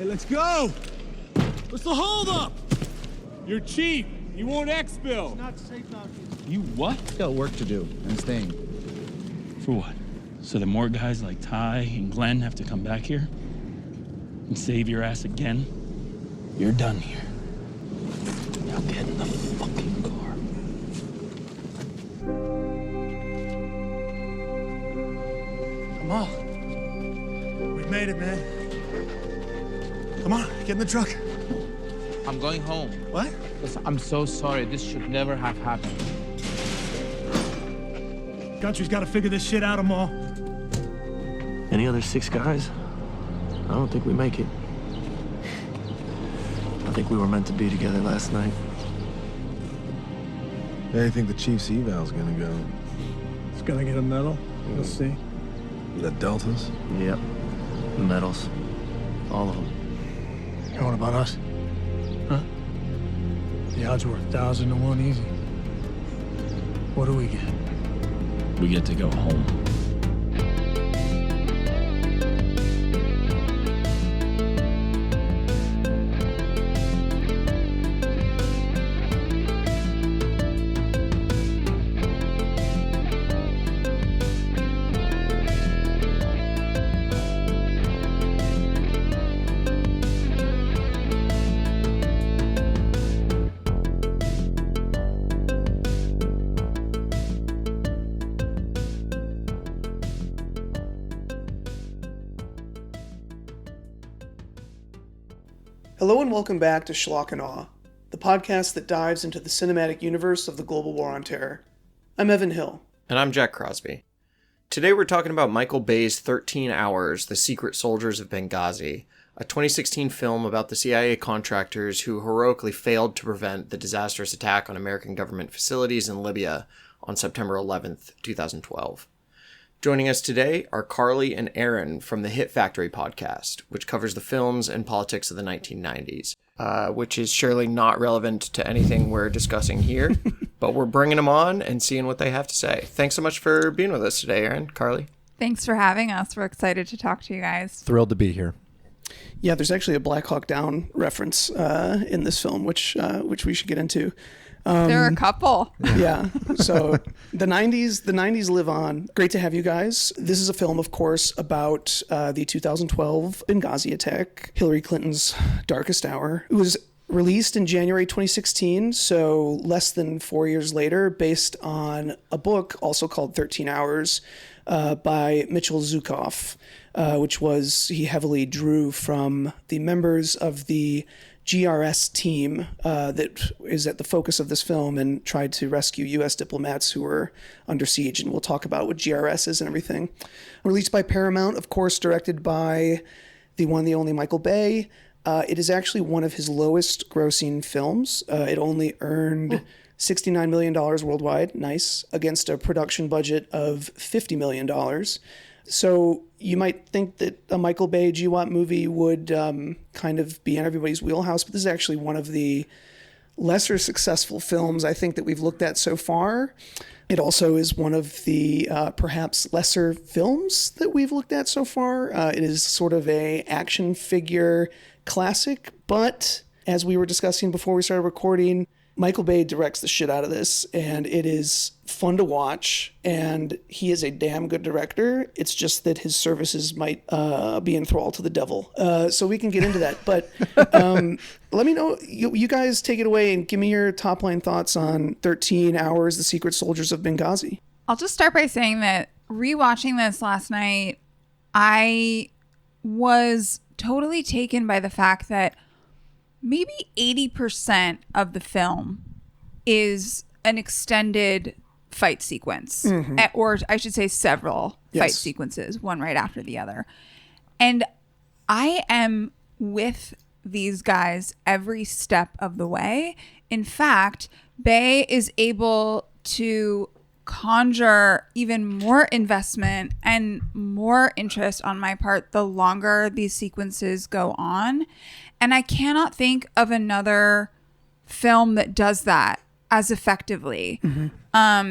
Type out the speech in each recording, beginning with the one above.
Hey, let's go! What's the holdup? Your chief, he won't exfil. It's not safe out here. You what? Got work to do and staying. For what? So that more guys like Ty and Glenn have to come back here and save your ass again? You're done here. Now get in the fucking car. Come on. We made it, man. Come on, get in the truck. I'm going home. What? Listen, I'm so sorry. This should never have happened. Country's got to figure this shit out, Amal. Any other 6 guys? I don't think we make it. I think we were meant to be together last night. How do you think the Chief's eval's gonna go? It's gonna get a medal. We'll see. The Deltas? Yep. The medals. All of them. And what about us? Huh? The odds were 1,000 to 1 easy. What do we get? We get to go home. Hello and welcome back to Schlock and Awe, the podcast that dives into the cinematic universe of the global war on terror. I'm Evan Hill. And I'm Jack Crosby. Today we're talking about Michael Bay's 13 Hours, The Secret Soldiers of Benghazi, a 2016 film about the CIA contractors who heroically failed to prevent the disastrous attack on American government facilities in Libya on September 11th, 2012. Joining us today are Carlee and Aaron from the Hit Factory podcast, which covers the films and politics of the 1990s, which is surely not relevant to anything we're discussing here, but we're bringing them on and seeing what they have to say. Thanks so much for being with us today, Aaron, Carlee. Thanks for having us. We're excited to talk to you guys. Thrilled to be here. Yeah, there's actually a Black Hawk Down reference in this film, which we should get into. There are a couple. Yeah. So the 90s live on. Great to have you guys. This is a film, of course, about the 2012 Benghazi attack, Hillary Clinton's darkest hour. It was released in January 2016, so less than 4 years later, based on a book also called 13 Hours by Mitchell Zukoff, he heavily drew from the members of the GRS team that is at the focus of this film and tried to rescue U.S. diplomats who were under siege. And we'll talk about what GRS is and everything. Released by Paramount, of course, directed by the one, the only Michael Bay. It is actually one of his lowest grossing films. It only earned $69 million worldwide, nice, against a production budget of $50 million. So you might think that a Michael Bay GWOT movie would kind of be in everybody's wheelhouse, but this is actually one of the lesser successful films I think that we've looked at so far. It also is one of the perhaps lesser films that we've looked at so far. It is sort of a action figure classic, but as we were discussing before we started recording, Michael Bay directs the shit out of this, and it is fun to watch, and he is a damn good director. It's just that his services might be enthralled to the devil. So we can get into that. But let me know, you guys take it away and give me your top-line thoughts on 13 Hours, The Secret Soldiers of Benghazi. I'll just start by saying that rewatching this last night, I was totally taken by the fact that maybe 80% of the film is an extended fight sequence, or I should say several fight sequences, one right after the other. And I am with these guys every step of the way. In fact, Bay is able to conjure even more investment and more interest on my part the longer these sequences go on. And I cannot think of another film that does that as effectively.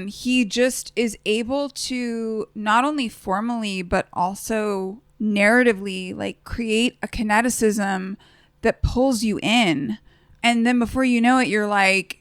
He just is able to not only formally, but also narratively like create a kineticism that pulls you in. And then before you know it, you're like,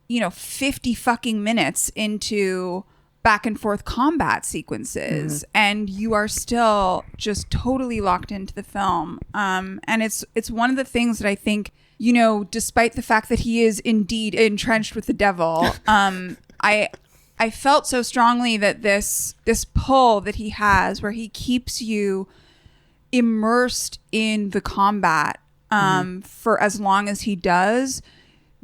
50 fucking minutes into back and forth combat sequences, and you are still just totally locked into the film. And it's one of the things that I think, despite the fact that he is indeed entrenched with the devil, I felt so strongly that this pull that he has, where he keeps you immersed in the combat for as long as he does,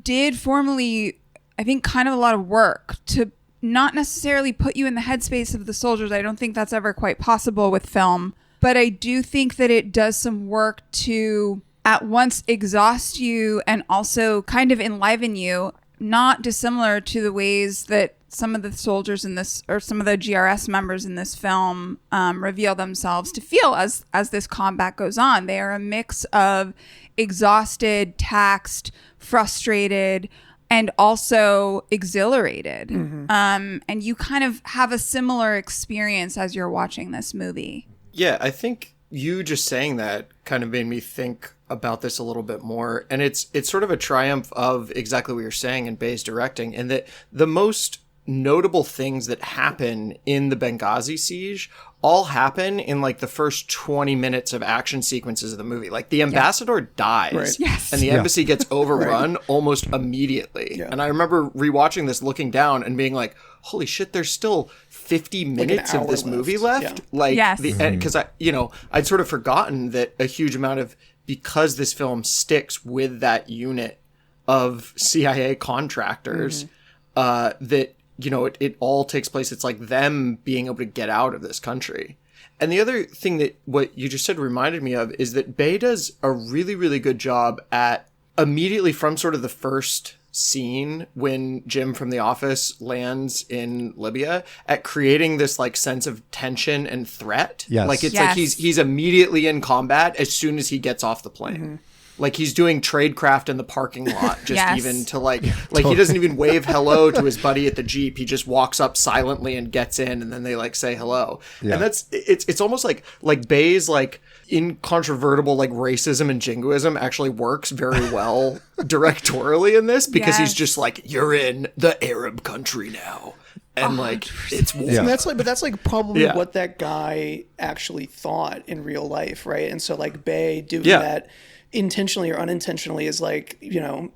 did formally, I think, kind of a lot of work to not necessarily put you in the headspace of the soldiers. I don't think that's ever quite possible with film, but I do think that it does some work to at once exhaust you and also kind of enliven you, not dissimilar to the ways that some of the soldiers in this, or some of the GRS members in this film, reveal themselves to feel as this combat goes on. They are a mix of exhausted, taxed, frustrated, and also exhilarated. And you kind of have a similar experience as you're watching this movie. Yeah, I think you just saying that kind of made me think about this a little bit more. And it's sort of a triumph of exactly what you're saying in Bay's directing, and that the most notable things that happen in the Benghazi siege all happen in like the first 20 minutes of action sequences of the movie. Like the ambassador dies, Right. Yes. and the embassy gets overrun almost immediately. Yeah. And I remember rewatching this, looking down and being like, holy shit, there's still 50 minutes of this hour movie left. left. Yeah. Like, Yes. because I'd sort of forgotten that a huge amount of, because this film sticks with that unit of CIA contractors, that, it all takes place. It's like them being able to get out of this country. And the other thing that what you just said reminded me of is that Bay does a really, really good job at immediately from sort of the first scene when Jim from The Office lands in Libya, at creating this like sense of tension and threat. Yes. Like it's Yes. like he's immediately in combat as soon as he gets off the plane. Like he's doing tradecraft in the parking lot, just Yes. even to like he doesn't even wave hello to his buddy at the Jeep. He just walks up silently and gets in, and then they like say hello. Yeah. And it's almost like Bay's like incontrovertible like racism and jingoism actually works very well directorially in this, because he's Yes. just like, you're in the Arab country now. And like it's war. Yeah. And that's like probably Yeah. what that guy actually thought in real life, right? And so like Bay doing Yeah. that intentionally or unintentionally is like,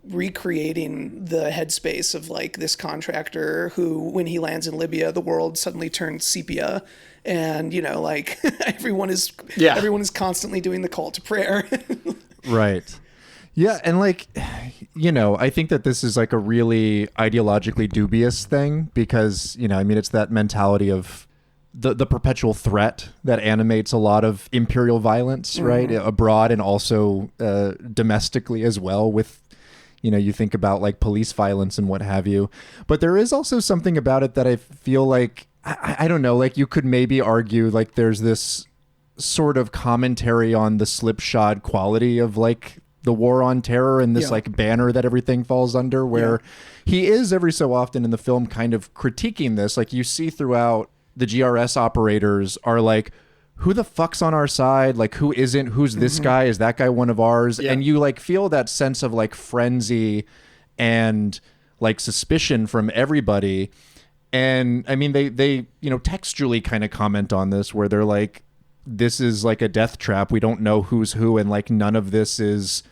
recreating the headspace of like this contractor who, when he lands in Libya, the world suddenly turns sepia, and like everyone is constantly doing the call to prayer. Right. Yeah, and like, I think that this is like a really ideologically dubious thing, because, it's that mentality of the perpetual threat that animates a lot of imperial violence, right? Abroad and also domestically as well, with, you think about like police violence and what have you. But there is also something about it that I feel like, I don't know, like you could maybe argue like there's this sort of commentary on the slipshod quality of like the war on terror and this like banner that everything falls under, where he is every so often in the film kind of critiquing this. Like you see throughout, the GRS operators are like, who the fuck's on our side? Like, who isn't? Who's this guy? Is that guy one of ours? Yeah. And you like feel that sense of like frenzy and like suspicion from everybody. And I mean, they textually kind of comment on this, where they're like, this is like a death trap. We don't know who's who. And like, none of this is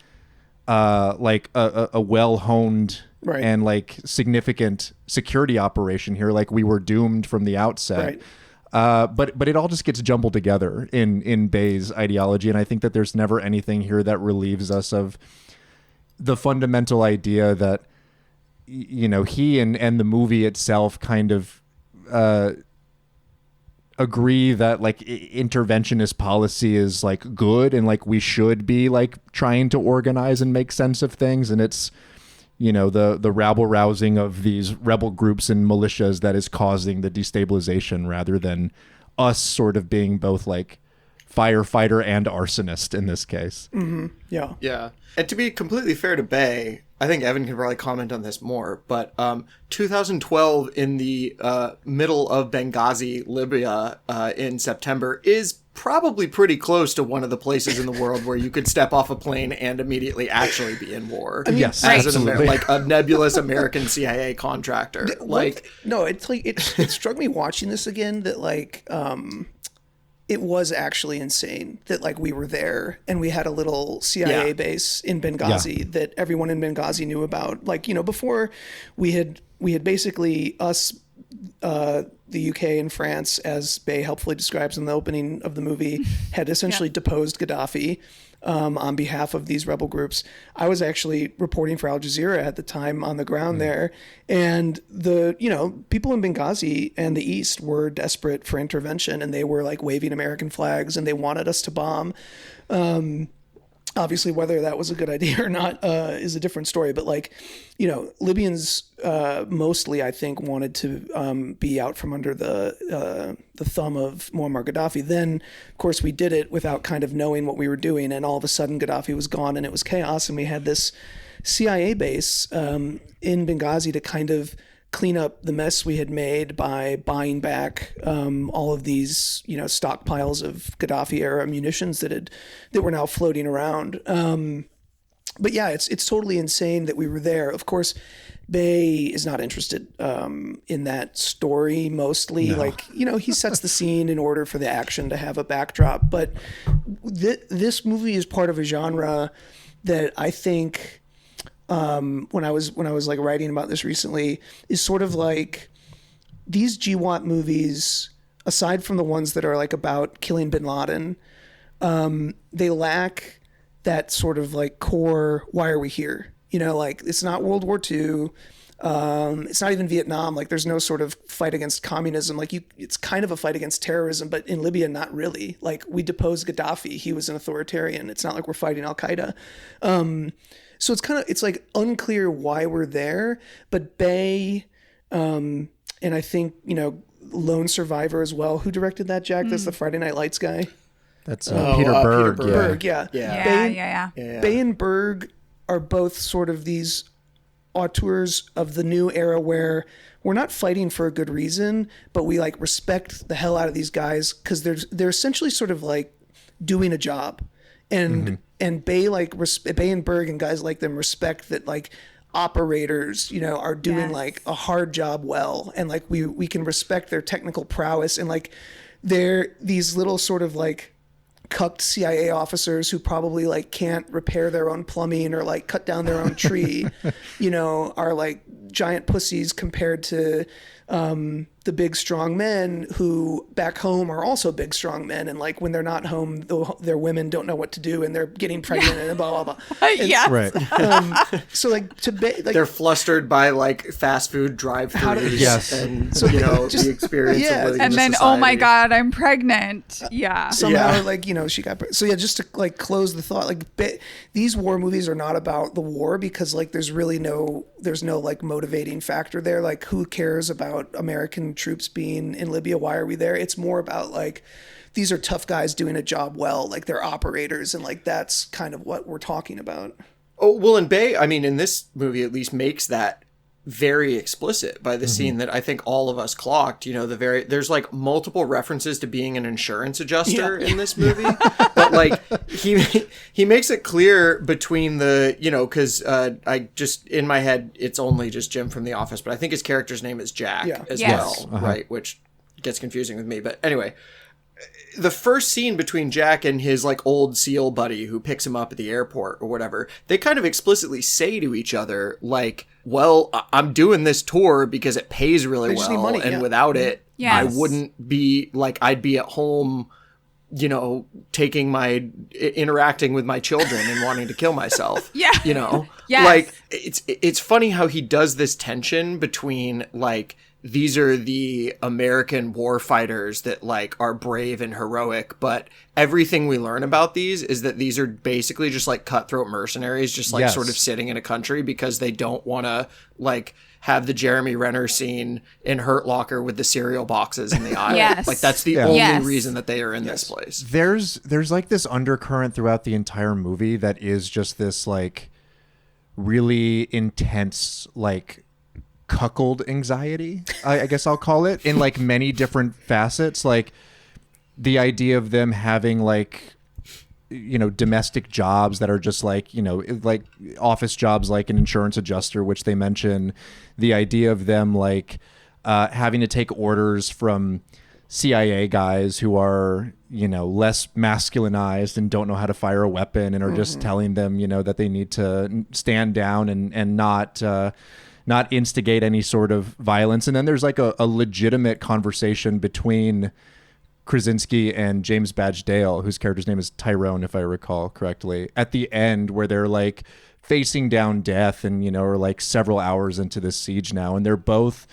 like a well-honed and like significant security operation here. Like we were doomed from the outset. But it all just gets jumbled together in Bay's ideology. And I think that there's never anything here that relieves us of the fundamental idea that, he and the movie itself kind of agree that like interventionist policy is like good, and like we should be like trying to organize and make sense of things. And it's, the rabble rousing of these rebel groups and militias that is causing the destabilization, rather than us sort of being both like firefighter and arsonist in this case. Yeah. Yeah. And to be completely fair to Bay, I think Evan can probably comment on this more, but 2012 in the middle of Benghazi, Libya, in September is probably pretty close to one of the places in the world where you could step off a plane and immediately actually be in war. Yes, as absolutely. like a nebulous American CIA contractor. Like, no, it's like it struck me watching this again that like it was actually insane that like we were there and we had a little CIA base in Benghazi that everyone in Benghazi knew about. Like, you know, before we had basically us, the UK and France, as Bay helpfully describes in the opening of the movie, had essentially deposed Gaddafi on behalf of these rebel groups. I was actually reporting for Al Jazeera at the time on the ground there, and the people in Benghazi and the East were desperate for intervention, and they were like waving American flags, and they wanted us to bomb. Obviously, whether that was a good idea or not is a different story. But like, you know, Libyans mostly, I think, wanted to be out from under the thumb of Muammar Gaddafi. Then, of course, we did it without kind of knowing what we were doing, and all of a sudden, Gaddafi was gone, and it was chaos. And we had this CIA base in Benghazi to kind of clean up the mess we had made by buying back all of these, you know, stockpiles of Gaddafi era munitions that were now floating around. But yeah, it's totally insane that we were there. Of course, Bay is not interested in that story mostly. No. Like, you know, he sets the scene in order for the action to have a backdrop. But this movie is part of a genre that I think, when I was like writing about this recently, is sort of like these GWOT movies, aside from the ones that are like about killing bin Laden, they lack that sort of like core, why are we here? You know, like it's not World War II. It's not even Vietnam. Like there's no sort of fight against communism. Like it's kind of a fight against terrorism, but in Libya, not really. Like we deposed Gaddafi. He was an authoritarian. It's not like we're fighting Al Qaeda. So it's like unclear why we're there, but Bay, and I think, you know, Lone Survivor as well. Who directed that, Jack? That's the Friday Night Lights guy. That's Peter Berg. Peter Berg, yeah. Yeah. Bay and Berg are both sort of these auteurs of the new era where we're not fighting for a good reason, but we like respect the hell out of these guys because they're essentially sort of like doing a job. And Bay Bay and Berg and guys like them respect that like operators, you know, are doing like a hard job well, and like we can respect their technical prowess, and like they're these little sort of like cucked CIA officers who probably like can't repair their own plumbing or like cut down their own tree, you know, are like giant pussies compared to the big strong men who back home are also big strong men, and like when they're not home, their women don't know what to do and they're getting pregnant and blah blah blah. Yeah, right. So like they're flustered by like fast food drive-thrus, yes, and so, you know, the experience of living and in then society. oh my god, I'm pregnant. Somehow like, you know, she got so yeah, just to like close the thought, like these war movies are not about the war because like there's no like motivating factor there. Like who cares about American troops being in Libya? Why are we there? It's more about like these are tough guys doing a job well, like they're operators, and like that's kind of what we're talking about. Oh well, and Bay, I mean, in this movie at least makes that very explicit by the scene that I think all of us clocked. You know, there's like multiple references to being an insurance adjuster in this movie, but like he makes it clear between the, you know, because I just in my head it's only just Jim from The Office, but I think his character's name is Jack as well, right? Which gets confusing with me, but anyway. The first scene between Jack and his like old SEAL buddy who picks him up at the airport or whatever, they kind of explicitly say to each other like, well, I'm doing this tour because it pays really well, money, and without it, I wouldn't be like, I'd be at home, you know, interacting with my children and wanting to kill myself. You know, like it's funny how he does this tension between like, these are the American warfighters that like are brave and heroic, but everything we learn about these is that these are basically just like cutthroat mercenaries, just like sort of sitting in a country because they don't want to like have the Jeremy Renner scene in Hurt Locker with the cereal boxes in the aisle. Like that's the only reason that they are in this place. There's like this undercurrent throughout the entire movie that is just this like really intense, like, cuckold anxiety, I guess I'll call it, in like many different facets. Like the idea of them having like, you know, domestic jobs that are just like, you know, like office jobs, like an insurance adjuster, which they mention. The idea of them like having to take orders from CIA guys who are, you know, less masculinized and don't know how to fire a weapon and are just telling them, you know, that they need to stand down and not instigate any sort of violence. And then there's like a legitimate conversation between Krasinski and James Badge Dale, whose character's name is Tyrone, if I recall correctly, at the end, where they're like facing down death and, you know, are like several hours into this siege now. And they're both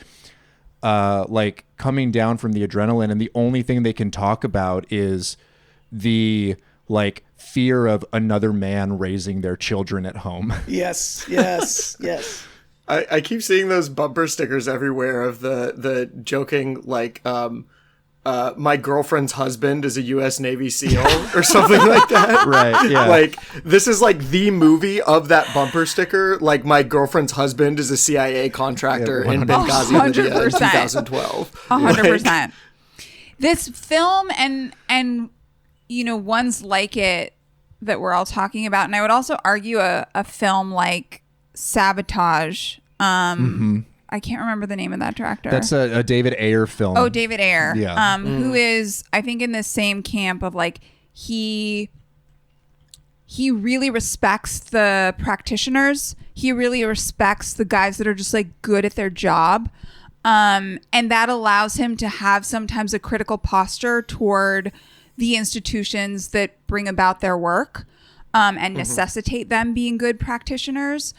like coming down from the adrenaline. And the only thing they can talk about is the like fear of another man raising their children at home. Yes, yes, yes. I keep seeing those bumper stickers everywhere of the joking, like, my girlfriend's husband is a U.S. Navy SEAL or something like that. Right, yeah. Like, this is like the movie of that bumper sticker. Like, my girlfriend's husband is a CIA contractor in Benghazi, Libya in 2012. 100%. This film and, you know, ones like it that we're all talking about. And I would also argue a film like Sabotage. I can't remember the name of that director. That's a David Ayer film. Oh, David Ayer. Yeah. Who is, I think, in the same camp of like, he really respects the practitioners. He really respects the guys that are just like good at their job. And that allows him to have sometimes a critical posture toward the institutions that bring about their work and necessitate them being good practitioners.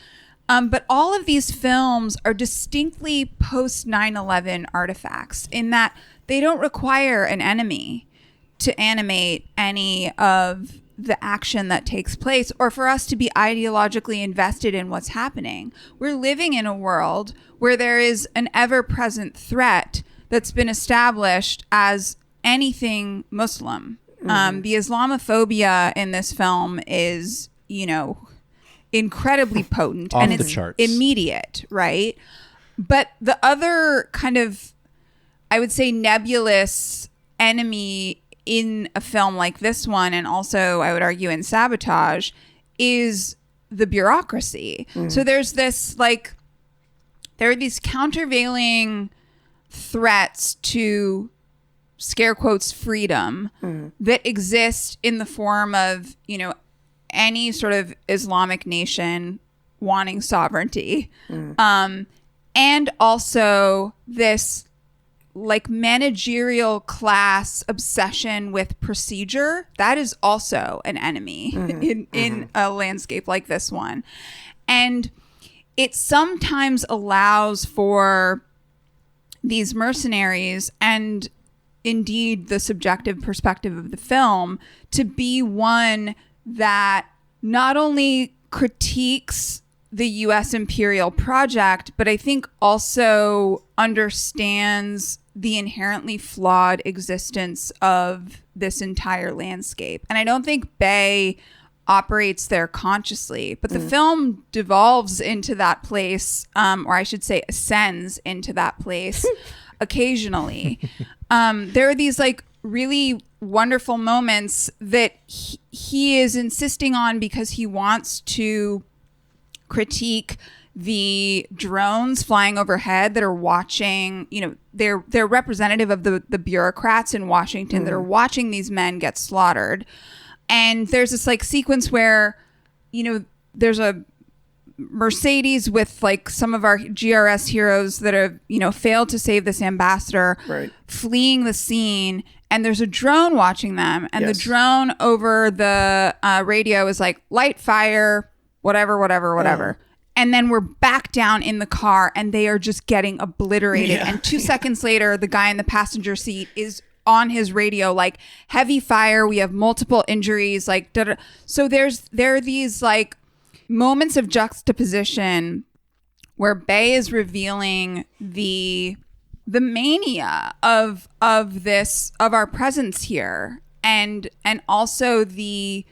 But all of these films are distinctly post 9/11 artifacts in that they don't require an enemy to animate any of the action that takes place or for us to be ideologically invested in what's happening. We're living in a world where there is an ever-present threat that's been established as anything Muslim. The Islamophobia in this film is, you know, incredibly potent Off and the it's charts. immediate, right? But the other kind of, I would say, nebulous enemy in a film like this one, and also I would argue in Sabotage, is the bureaucracy. So there's this like, there are these countervailing threats to scare quotes freedom that exist in the form of, you know, any sort of Islamic nation wanting sovereignty. And also this like managerial class obsession with procedure. That is also an enemy in a landscape like this one. And it sometimes allows for these mercenaries and indeed the subjective perspective of the film to be one that not only critiques the U.S. imperial project, but I think also understands the inherently flawed existence of this entire landscape. And I don't think Bay operates there consciously, but the film devolves into that place, or I should say ascends into that place occasionally. There are these like really wonderful moments that he is insisting on because he wants to critique the drones flying overhead that are watching, you know, they're representative of the bureaucrats in Washington that are watching these men get slaughtered. And there's this like sequence where, you know, there's a Mercedes with like some of our GRS heroes that have, you know, failed to save this ambassador, fleeing the scene. And there's a drone watching them. And the drone over the radio is like, light fire, whatever. And then we're back down in the car and they are just getting obliterated. And 2 seconds later, the guy in the passenger seat is on his radio, like, heavy fire. We have multiple injuries. Like, da-da. So there are these like moments of juxtaposition where Bay is revealing the mania of our presence here, and also the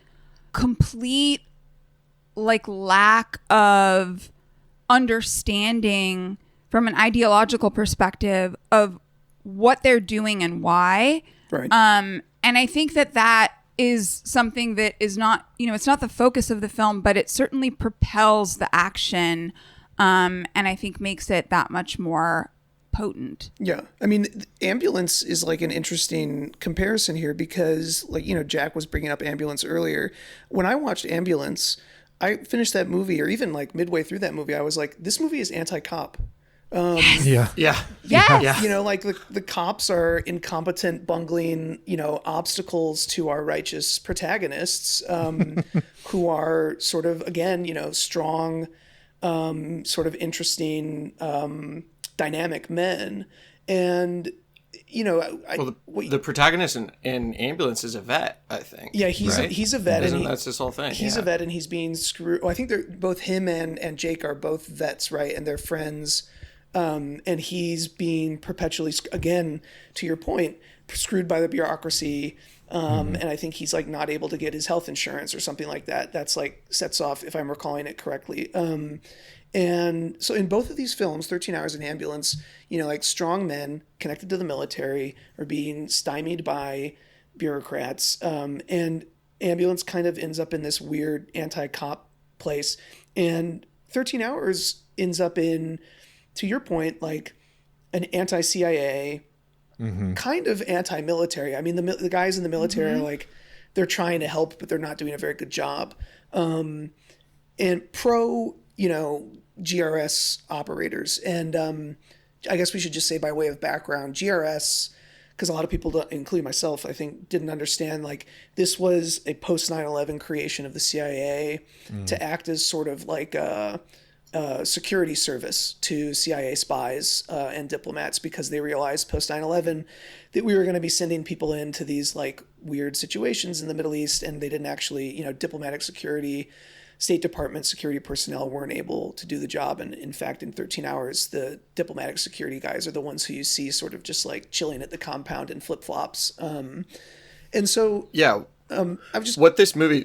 complete like lack of understanding from an ideological perspective of what they're doing and why. Right. And I think that is something that is not, it's not the focus of the film, but it certainly propels the action, and I think makes it that much more potent. Yeah. I mean, Ambulance is like an interesting comparison here because, like, Jack was bringing up Ambulance earlier. When I watched Ambulance, I finished that movie, or even like midway through that movie, I was like, this movie is anti-cop. Yeah. Yeah. Yes. Like the cops are incompetent, bungling, obstacles to our righteous protagonists, who are sort of, again, strong, sort of interesting, dynamic men. And, the protagonist in Ambulance is a vet, I think. Yeah, he's a vet. That's his whole thing. He's a vet, and he's being screwed. Well, I think they're both him and Jake are both vets, right? And they're friends. And he's being perpetually, again, to your point, screwed by the bureaucracy. And I think he's like not able to get his health insurance or something like that. That's like sets off, if I'm recalling it correctly. And so in both of these films, 13 Hours in Ambulance, like strong men connected to the military are being stymied by bureaucrats. And Ambulance kind of ends up in this weird anti-cop place. And 13 Hours ends up in, to your point, like an anti-CIA, kind of anti-military. I mean, the guys in the military are like, they're trying to help, but they're not doing a very good job. And pro, GRS operators. And I guess we should just say, by way of background, GRS, because a lot of people, including myself, I think, didn't understand, like, this was a post 9/11 creation of the CIA to act as sort of like a security service to CIA spies and diplomats, because they realized post 9/11 that we were going to be sending people into these like weird situations in the Middle East, and they didn't actually, diplomatic security, State Department security personnel weren't able to do the job. And in fact, in 13 Hours, the diplomatic security guys are the ones who you see sort of just like chilling at the compound in flip-flops. And so, yeah. What this movie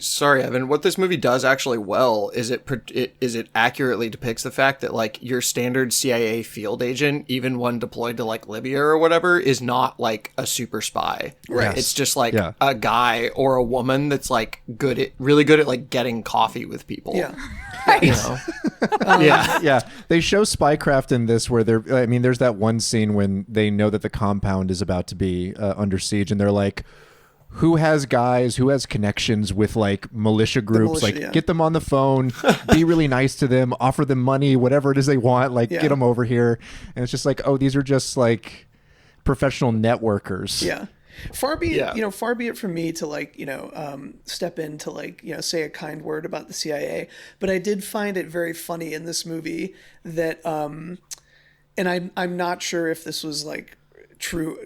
does actually well is it accurately depicts the fact that like your standard CIA field agent, even one deployed to like Libya or whatever, is not like a super spy. Right. It's just like a guy or a woman that's like really good at like getting coffee with people. Yeah. Yeah. They show spycraft in this where there's that one scene when they know that the compound is about to be under siege, and they're like, who has connections with like militia groups, get them on the phone, be really nice to them, offer them money, whatever it is they want, like get them over here. And it's just like, oh, these are just like professional networkers. Yeah. Far be it from me to like, step in to like, say a kind word about the CIA. But I did find it very funny in this movie that, and I'm not sure if this was like true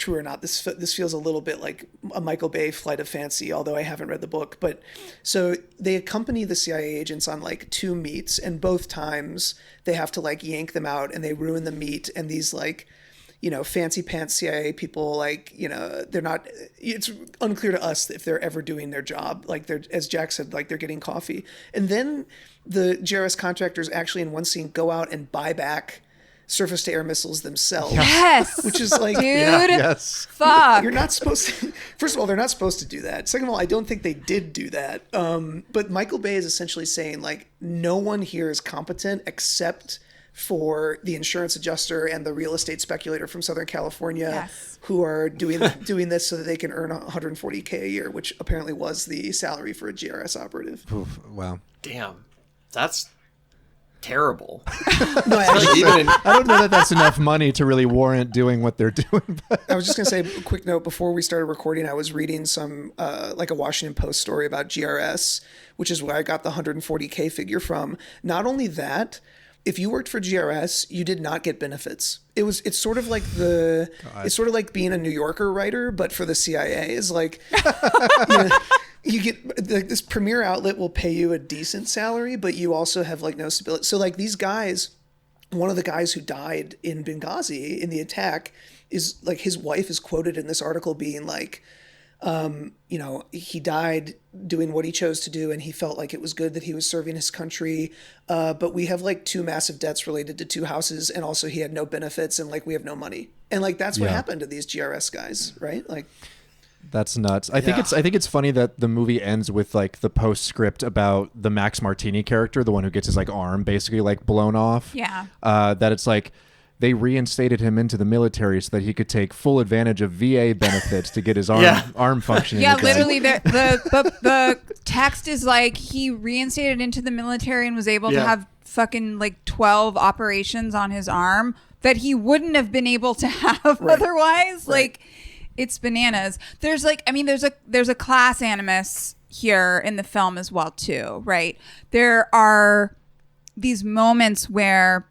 or not. This feels a little bit like a Michael Bay Flight of Fancy, although I haven't read the book. But so they accompany the CIA agents on like 2 meets, and both times they have to like yank them out and they ruin the meet. And these like, fancy pants CIA people, like, they're not, it's unclear to us if they're ever doing their job. Like they're, as Jack said, like they're getting coffee. And then the GRS contractors actually in one scene go out and buy back surface to air missiles themselves. Yes. Which is like, dude, Yes. fuck. You're not supposed to, first of all, they're not supposed to do that. Second of all, I don't think they did do that. But Michael Bay is essentially saying like, no one here is competent except for the insurance adjuster and the real estate speculator from Southern California, who are doing this so that they can earn $140K a year, which apparently was the salary for a GRS operative. Oof, wow. Damn. That's terrible. No, I don't know that that's enough money to really warrant doing what they're doing. But I was just going to say a quick note before we started recording. I was reading some like a Washington Post story about GRS, which is where I got the 140K figure from. Not only that, if you worked for GRS, you did not get benefits. It's sort of like it's sort of like being a New Yorker writer, but for the CIA. Is like, you get this premier outlet will pay you a decent salary, but you also have like no stability. So like these guys, one of the guys who died in Benghazi in the attack is like, his wife is quoted in this article being like, You know, he died doing what he chose to do, and he felt like it was good that he was serving his country. But we have like 2 massive debts related to 2 houses, and also he had no benefits, and like we have no money. And like that's what happened to these GRS guys, right? Like that's nuts. I think it's funny that the movie ends with like the postscript about the Max Martini character, the one who gets his like arm basically like blown off. Yeah. That it's like they reinstated him into the military so that he could take full advantage of VA benefits to get his arm functioning. Yeah, again. literally the text is like he reinstated into the military and was able to have fucking like 12 operations on his arm that he wouldn't have been able to have otherwise. Like it's bananas. There's like, I mean, there's a class animus here in the film as well too, right? There are these moments where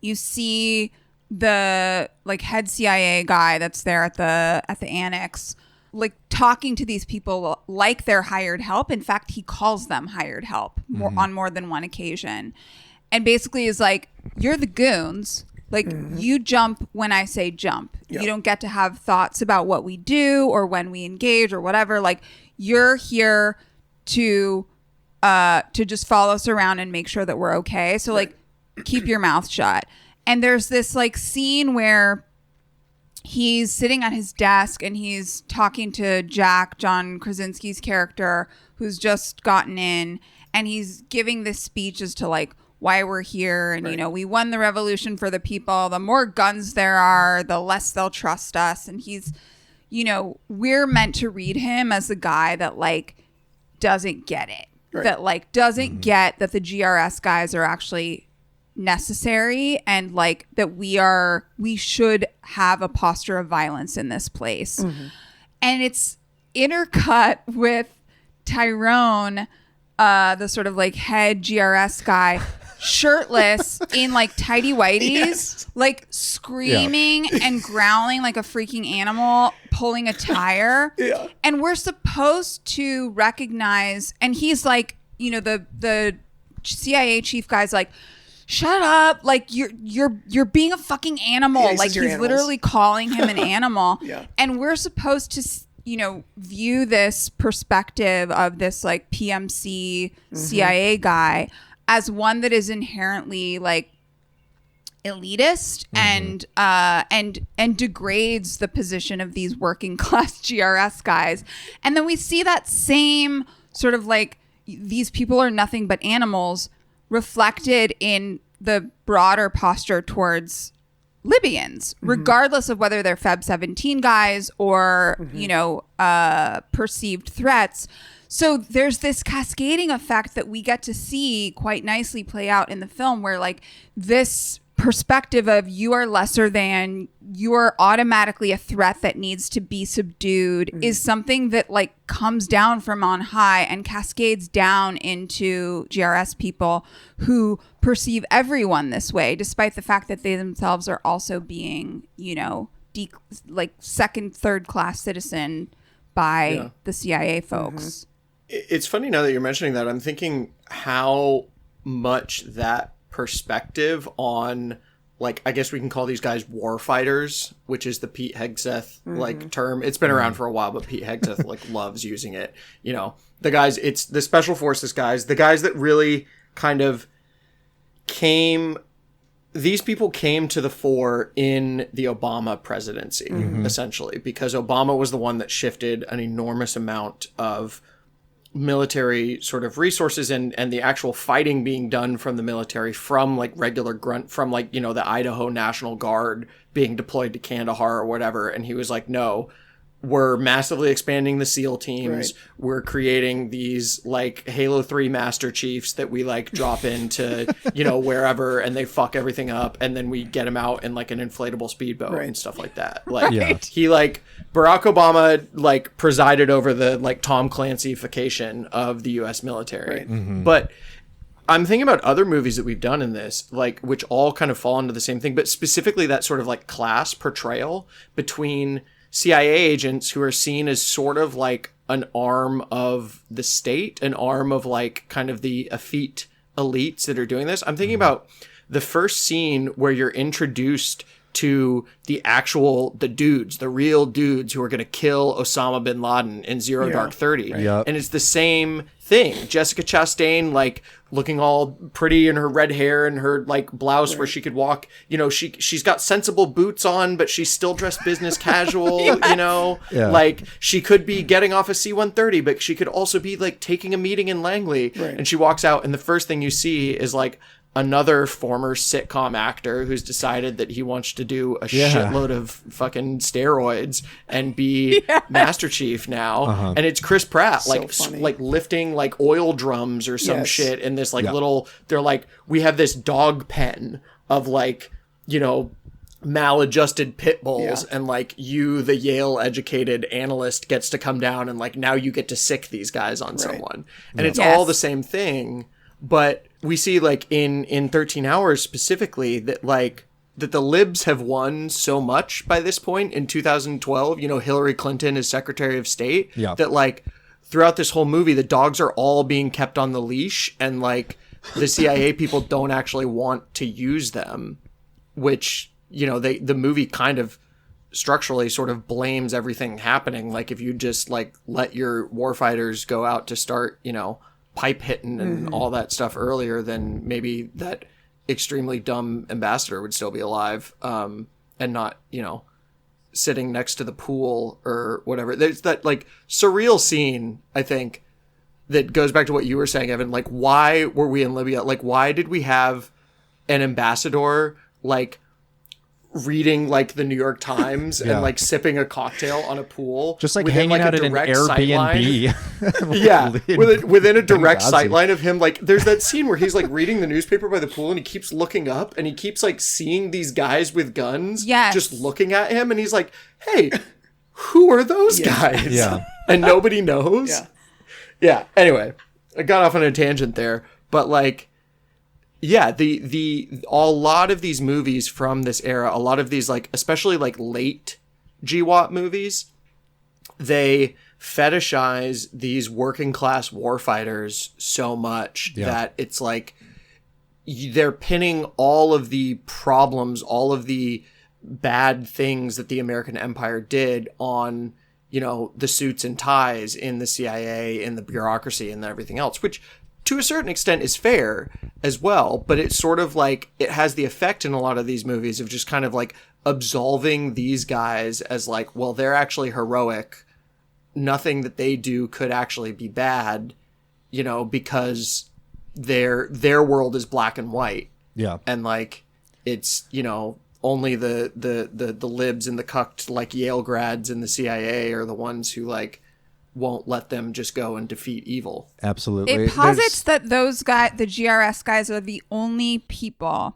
you see the like head CIA guy that's there at the annex, like talking to these people like they're hired help. In fact, he calls them hired help on more than one occasion, and basically is like, "You're the goons. Like you jump when I say jump. You don't get to have thoughts about what we do or when we engage or whatever. Like you're here to just follow us around and make sure that we're okay. So like." Keep your mouth shut. And there's this like scene where he's sitting at his desk and he's talking to Jack, John Krasinski's character, who's just gotten in, and he's giving this speech as to like why we're here. And, you know, we won the revolution for the people. The more guns there are, the less they'll trust us. And he's, you know, we're meant to read him as the guy that like doesn't get it. That like doesn't get that the GRS guys are actually necessary, and like that we should have a posture of violence in this place. And it's intercut with Tyrone, the sort of like head GRS guy, shirtless in like tidy whities, like screaming and growling like a freaking animal pulling a tire. And we're supposed to recognize, and he's like, you know, the CIA chief guy's like, shut up, like you're being a fucking animal. Like he's literally calling him an animal. And we're supposed to, you know, view this perspective of this like PMC CIA guy as one that is inherently like elitist and degrades the position of these working class GRS guys. And then we see that same sort of like these people are nothing but animals reflected in the broader posture towards Libyans, regardless of whether they're Feb 17 guys or, you know, perceived threats. So there's this cascading effect that we get to see quite nicely play out in the film, where like this perspective of you are lesser than, you are automatically a threat that needs to be subdued is something that like comes down from on high and cascades down into GRS people who perceive everyone this way, despite the fact that they themselves are also being, you know, like second, third class citizen by the CIA folks. It's funny now that you're mentioning that. I'm thinking how much that perspective on, like, I guess we can call these guys warfighters, which is the Pete Hegseth like term. It's been around for a while, but Pete Hegseth like loves using it. You know, the guys, it's the special forces guys, the guys that really kind of these people came to the fore in the Obama presidency, essentially, because Obama was the one that shifted an enormous amount of military sort of resources and the actual fighting being done from the military, from like regular grunt, from like, you know, the Idaho National Guard being deployed to Kandahar or whatever. And he was like, no, we're massively expanding the SEAL teams. We're creating these like Halo 3 Master Chiefs that we like drop into, you know, wherever, and they fuck everything up. And then we get them out in like an inflatable speedboat and stuff like that. Like he like Barack Obama like presided over the like Tom Clancy-fication of the US military. But I'm thinking about other movies that we've done in this, like, which all kind of fall into the same thing, but specifically that sort of like class portrayal between CIA agents who are seen as sort of like an arm of the state, an arm of like kind of the effete elites that are doing this. I'm thinking about the first scene where you're introduced to the dudes, the real dudes who are going to kill Osama bin Laden in Zero Dark 30. Right. Yep. And it's the same thing. Jessica Chastain, like, looking all pretty in her red hair and her, like, blouse where she could walk, you know, she's got sensible boots on, but she's still dressed business casual, you know? Yeah. Like, she could be getting off a C-130, but she could also be, like, taking a meeting in Langley. Right. And she walks out, and the first thing you see is, like, another former sitcom actor who's decided that he wants to do a shitload of fucking steroids and be Master Chief now. And it's Chris Pratt, like lifting like oil drums or some shit in this like little, they're like, we have this dog pen of like, you know, maladjusted pit bulls and like you, the Yale educated analyst, gets to come down and like now you get to sick these guys on someone. And it's all the same thing. But we see, like, in 13 Hours specifically, that, like, that the libs have won so much by this point in 2012. You know, Hillary Clinton is Secretary of State. Yeah. That, like, throughout this whole movie, the dogs are all being kept on the leash. And, like, the CIA people don't actually want to use them. Which, you know, the movie kind of structurally sort of blames everything happening. Like, if you just, like, let your warfighters go out to start, you know, pipe hitting and all that stuff earlier, then maybe that extremely dumb ambassador would still be alive, and not, you know, sitting next to the pool or whatever. There's that like surreal scene, I think, that goes back to what you were saying, Evan. Like, why were we in Libya? Like, why did we have an ambassador like reading like the New York Times and like sipping a cocktail on a pool, just like hanging out at an Airbnb? Within a direct sightline of him. Like, there's that scene where he's like reading the newspaper by the pool and he keeps looking up and he keeps like seeing these guys with guns just looking at him, and he's like, hey, who are those guys? And nobody knows. Anyway, I got off on a tangent there, but like, a lot of these movies from this era, a lot of these, like, especially like late GWOT movies, they fetishize these working class warfighters so much that it's like they're pinning all of the problems, all of the bad things that the American empire did on, you know, the suits and ties in the CIA, in the bureaucracy and everything else, which to a certain extent is fair as well, but it's sort of like it has the effect in a lot of these movies of just kind of like absolving these guys as like, well, they're actually heroic. Nothing that they do could actually be bad, you know, because their world is black and white. Yeah. And like, it's, you know, only the libs and the cucked like Yale grads in the CIA are the ones who like won't let them just go and defeat evil. Absolutely. It posits that those guys, the GRS guys, are the only people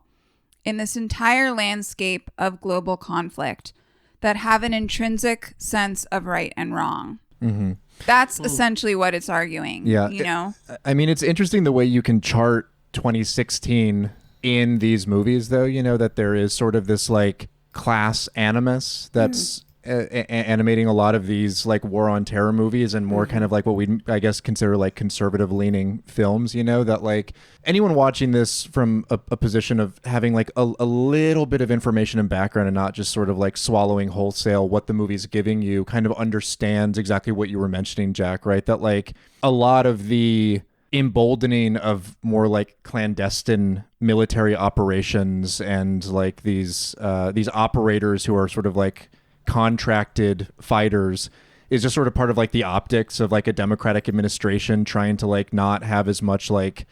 in this entire landscape of global conflict that have an intrinsic sense of right and wrong. Mm-hmm. That's essentially what it's arguing. Yeah. You know? I mean, it's interesting the way you can chart 2016 in these movies, though, you know, that there is sort of this like class animus that's animating a lot of these like war on terror movies and more kind of like what we I guess consider like conservative leaning films, you know, that like anyone watching this from a position of having like a little bit of information and background and not just sort of like swallowing wholesale what the movie's giving you kind of understands exactly what you were mentioning, Jack, right? That like a lot of the emboldening of more like clandestine military operations and like these operators who are sort of like contracted fighters is just sort of part of like the optics of like a democratic administration trying to like not have as much like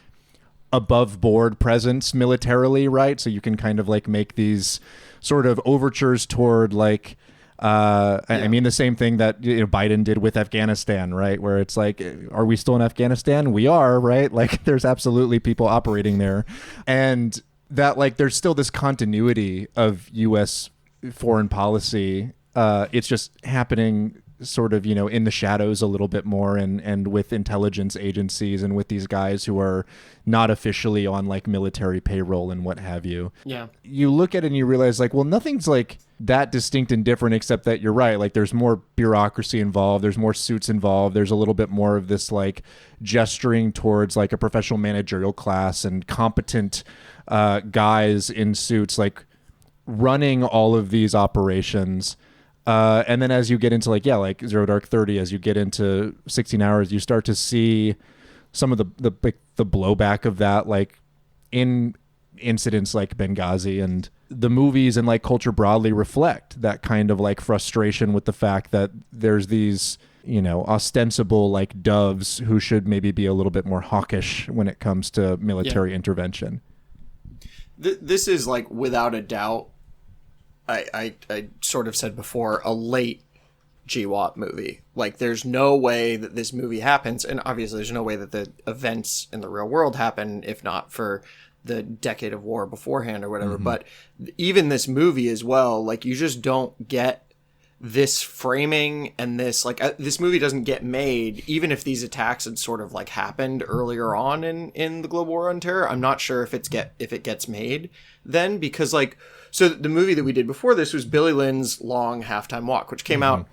above board presence militarily, right? So you can kind of like make these sort of overtures toward like I mean the same thing that, you know, Biden did with Afghanistan, right? Where it's like, are we still in Afghanistan? We are, right? Like there's absolutely people operating there, and that like there's still this continuity of U.S. foreign policy. It's just happening sort of, you know, in the shadows a little bit more and with intelligence agencies and with these guys who are not officially on like military payroll and what have you. Yeah. You look at it and you realize like, well, nothing's like that distinct and different except that you're right. Like there's more bureaucracy involved. There's more suits involved. There's a little bit more of this like gesturing towards like a professional managerial class and competent guys in suits like running all of these operations. And then as you get into like Zero Dark 30, as you get into 16 Hours, you start to see some of the blowback of that, like in incidents like Benghazi, and the movies and like culture broadly reflect that kind of like frustration with the fact that there's these, ostensible like doves who should maybe be a little bit more hawkish when it comes to military intervention. This is like, without a doubt, I sort of said before, a late GWOT movie. Like, there's no way that this movie happens, and obviously there's no way that the events in the real world happen if not for the decade of war beforehand or whatever. Mm-hmm. But even this movie as well, like, you just don't get this framing, and this, like, this movie doesn't get made even if these attacks had sort of like happened earlier on in the global war on terror. I'm not sure if it gets made then, because like, so the movie that we did before this was Billy Lynn's Long Halftime Walk, which came out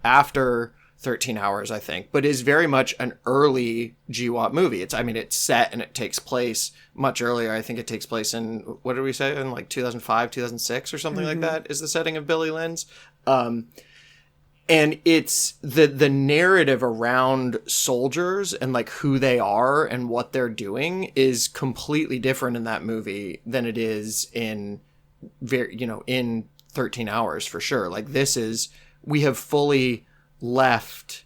after 13 Hours, I think, but is very much an early GWOT movie. It's set and it takes place much earlier. I think it takes place in, what did we say, in like 2005, 2006 or something like that is the setting of Billy Lynn's. And it's the narrative around soldiers and like who they are and what they're doing is completely different in that movie than it is in in 13 Hours, for sure. Like, we have fully left.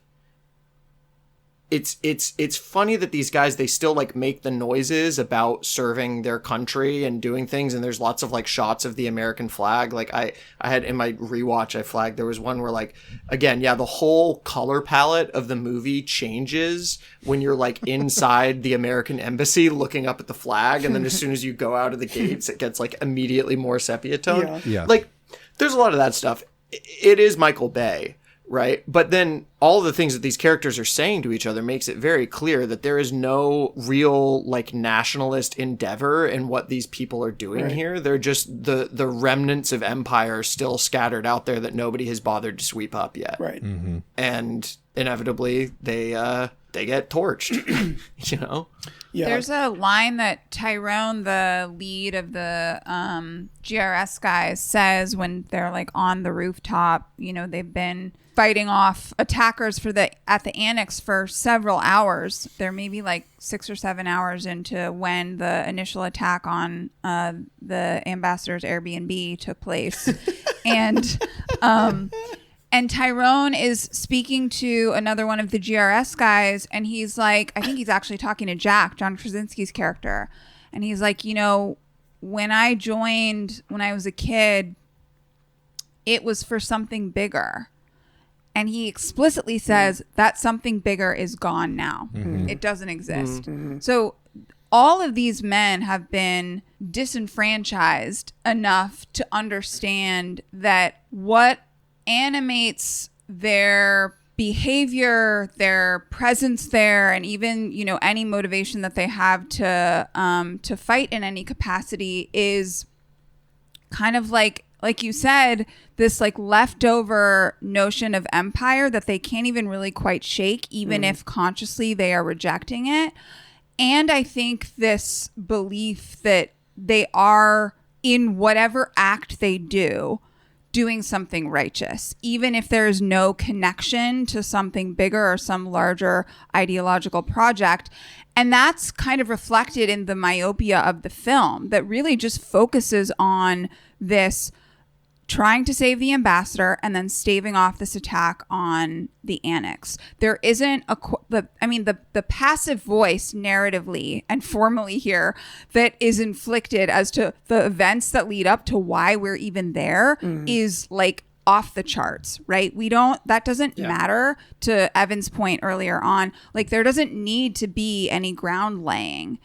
It's funny that these guys, they still like make the noises about serving their country and doing things, and there's lots of like shots of the American flag. Like, I had in my rewatch, I flagged, there was one where like, again, the whole color palette of the movie changes when you're like inside the American embassy looking up at the flag, and then as soon as you go out of the gates, it gets like immediately more sepia tone. Yeah. Like, there's a lot of that stuff. It is Michael Bay, right? But then all the things that these characters are saying to each other makes it very clear that there is no real like nationalist endeavor in what these people are doing here. They're just the remnants of empire still scattered out there that nobody has bothered to sweep up yet. Right. Mm-hmm. And inevitably they get torched, Yeah. There's a line that Tyrone, the lead of the GRS guys, says when they're like on the rooftop. They've been fighting off attackers at the annex for several hours. They're maybe like 6 or 7 hours into when the initial attack on the ambassador's Airbnb took place. And Tyrone is speaking to another one of the GRS guys, and he's like, I think he's actually talking to Jack, John Krasinski's character. And he's like, when I joined when I was a kid, it was for something bigger. And he explicitly says that something bigger is gone now. Mm-hmm. It doesn't exist. Mm-hmm. So all of these men have been disenfranchised enough to understand that what animates their behavior, their presence there, and even any motivation that they have to fight in any capacity is kind of like you said, this like leftover notion of empire that they can't even really quite shake, even if consciously they are rejecting it. And I think this belief that they are, in whatever act they do, doing something righteous, even if there is no connection to something bigger or some larger ideological project. And that's kind of reflected in the myopia of the film that really just focuses on this trying to save the ambassador and then staving off this attack on the annex. There isn't the passive voice narratively and formally here that is inflicted as to the events that lead up to why we're even there is like off the charts, right? That doesn't matter, to Evan's point earlier on. Like, there doesn't need to be any ground laying.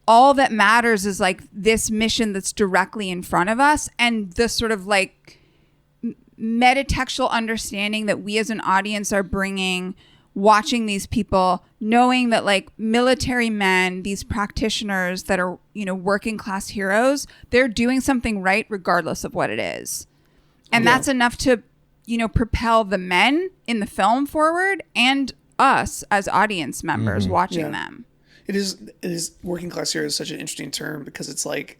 All that matters is like this mission that's directly in front of us, and the sort of like metatextual understanding that we as an audience are bringing, watching these people, knowing that like military men, these practitioners that are, working class heroes, they're doing something right regardless of what it is. And that's enough to, propel the men in the film forward and us as audience members watching them. It is working class heroes is such an interesting term, because it's like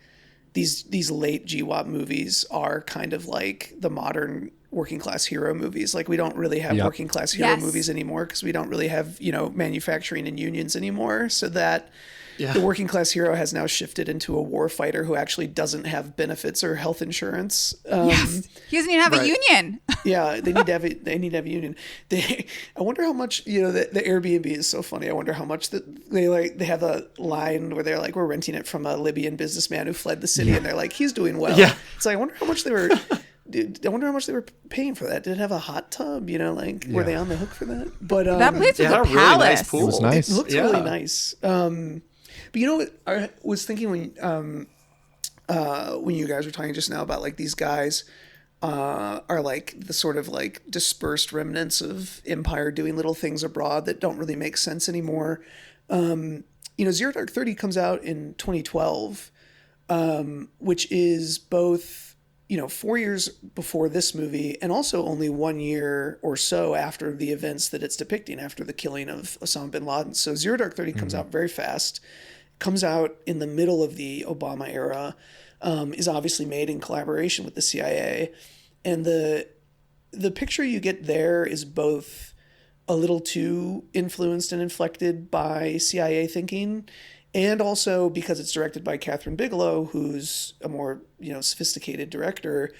these late GWOT movies are kind of like the modern working class hero movies. Like, we don't really have working class hero movies anymore because we don't really have, manufacturing and unions anymore. So that the working class hero has now shifted into a warfighter who actually doesn't have benefits or health insurance. Yes. He doesn't even have a union. Yeah, they need to have a union. I wonder how much, the Airbnb is so funny. I wonder how much they have a line where they're like, we're renting it from a Libyan businessman who fled the city, and they're like, he's doing well. Yeah. It's like, I wonder how much they were paying for that. Did it have a hot tub? Were they on the hook for that? But that place was a palace. Really nice pool. It was nice. It looked really nice. But you know what I was thinking when you guys were talking just now about like these guys are like the sort of like dispersed remnants of empire doing little things abroad that don't really make sense anymore. Zero Dark 30 comes out in 2012, which is both 4 years before this movie and also only 1 year or so after the events that it's depicting, after the killing of Osama bin Laden. So Zero Dark 30 comes out very fast, comes out in the middle of the Obama era, is obviously made in collaboration with the CIA. And the picture you get there is both a little too influenced and inflected by CIA thinking, and also because it's directed by Catherine Bigelow, who's a more sophisticated director,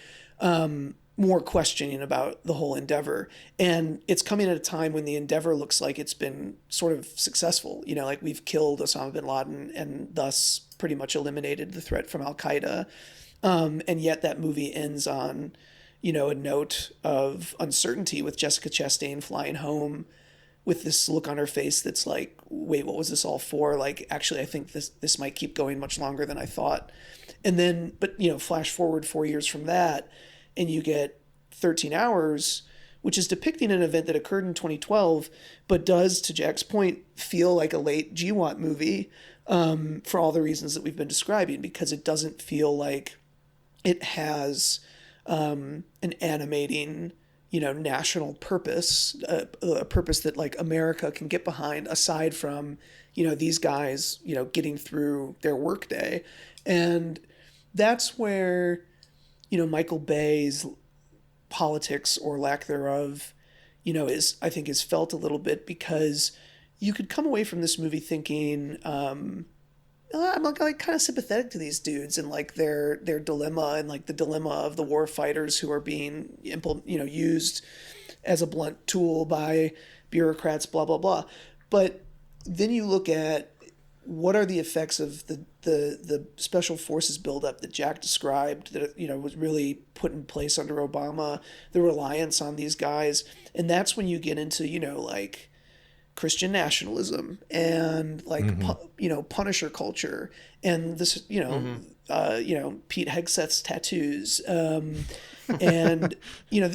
more questioning about the whole endeavor. And it's coming at a time when the endeavor looks like it's been sort of successful. Like we've killed Osama bin Laden and thus pretty much eliminated the threat from Al-Qaeda. And yet that movie ends on, a note of uncertainty with Jessica Chastain flying home with this look on her face that's like, wait, what was this all for? Like, actually, I think this might keep going much longer than I thought. And then, but, flash forward 4 years from that, and you get 13 Hours, which is depicting an event that occurred in 2012, but does, to Jack's point, feel like a late GWOT movie for all the reasons that we've been describing, because it doesn't feel like it has an animating national purpose, a purpose that like America can get behind aside from, these guys, getting through their workday. And that's where, Michael Bay's politics or lack thereof, I think is felt a little bit, because you could come away from this movie thinking, I'm like kind of sympathetic to these dudes and like their dilemma, and like the dilemma of the war fighters who are being used as a blunt tool by bureaucrats, blah blah blah. But then you look at what are the effects of the special forces buildup that Jack described that was really put in place under Obama, the reliance on these guys, and that's when you get into like Christian nationalism and like Punisher culture and this Pete Hegseth's tattoos and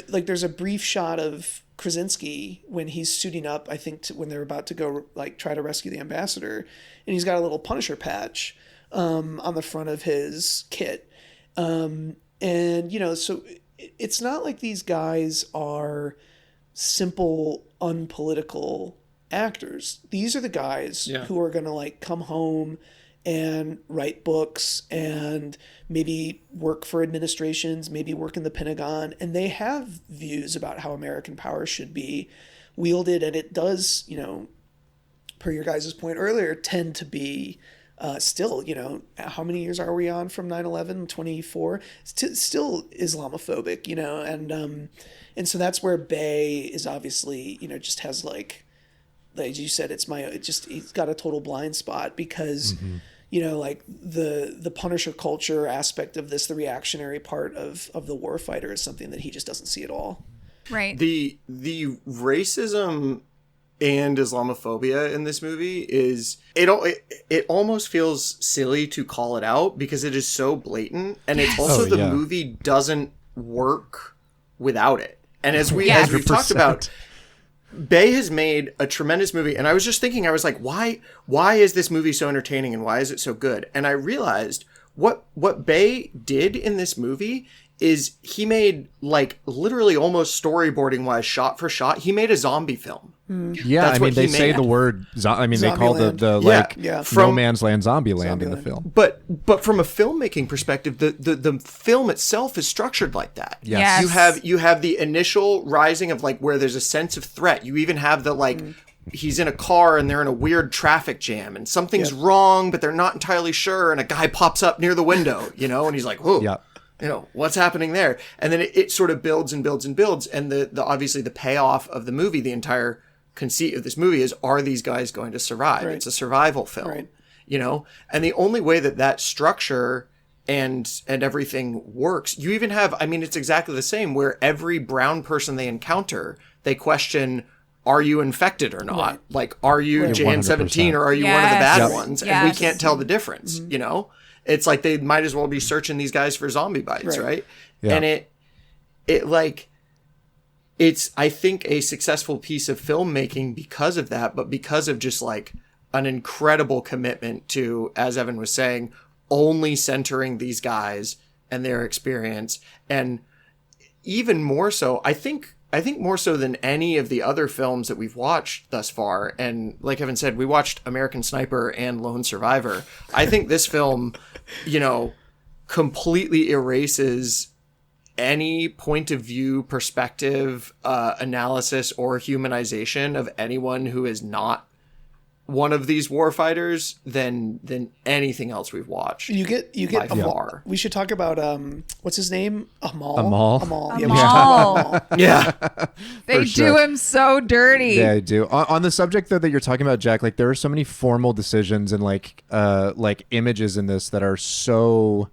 like there's a brief shot of Krasinski when he's suiting up, I think when they're about to go like try to rescue the ambassador, and he's got a little Punisher patch on the front of his kit, and so it's not like these guys are simple unpolitical actors. These are the guys who are going to like come home and write books and maybe work for administrations, maybe work in the Pentagon, and they have views about how American power should be wielded. And it does, per your guys' point earlier, tend to be still, how many years are we on from 9/11? 24. Still Islamophobic, and so that's where Bay is obviously, just has like you said, he's got a total blind spot because, like the Punisher culture aspect of this, the reactionary part of the warfighter is something that he just doesn't see at all. Right. The racism and Islamophobia in this movie is it almost feels silly to call it out because it is so blatant, and it's also the movie doesn't work without it. And as we've talked about, Bay has made a tremendous movie, and I was just thinking, I was like, why is this movie so entertaining and why is it so good? And I realized what Bay did in this movie is he made, like, literally almost storyboarding wise, shot for shot, he made a zombie film. Yeah, That's I what mean, they he say made. the word. I mean, they call the Yeah. no man's land zombie land in the Zombieland. film. But from a filmmaking perspective, the film itself is structured like that. Yes. You have the initial rising of like where there's a sense of threat. You even have the like he's in a car and they're in a weird traffic jam and something's wrong, but they're not entirely sure. And a guy pops up near the window, and he's like, "Whoa." Yeah. What's happening there? And then it sort of builds and builds and builds. And the obviously the payoff of the movie, the entire conceit of this movie is, are these guys going to survive? Right. It's a survival film, Right. And the only way that structure and everything works, you even have, I mean, it's exactly the same where every brown person they encounter, they question, are you infected or not? Right. Like, are you Right. Jan 17 or are you one of the Yes. bad Yep. ones? And we Yes. can't tell the difference, It's like they might as well be searching these guys for zombie bites, right? Yeah. And it like, it's, I think, a successful piece of filmmaking because of that, but because of just like an incredible commitment to, as Evan was saying, only centering these guys and their experience. And even more so, I think more so than any of the other films that we've watched thus far. And like Evan said, we watched American Sniper and Lone Survivor. I think this film, completely erases any point of view, perspective, analysis, or humanization of anyone who is not one of these warfighters than anything else we've watched. You get by far. We should talk about what's his name? Amal. Amal. Yeah, we should talk about Amal. Yeah. They For do sure. him so dirty. Yeah, I do. On the subject though that you're talking about, Jack, like there are so many formal decisions and like images in this that are so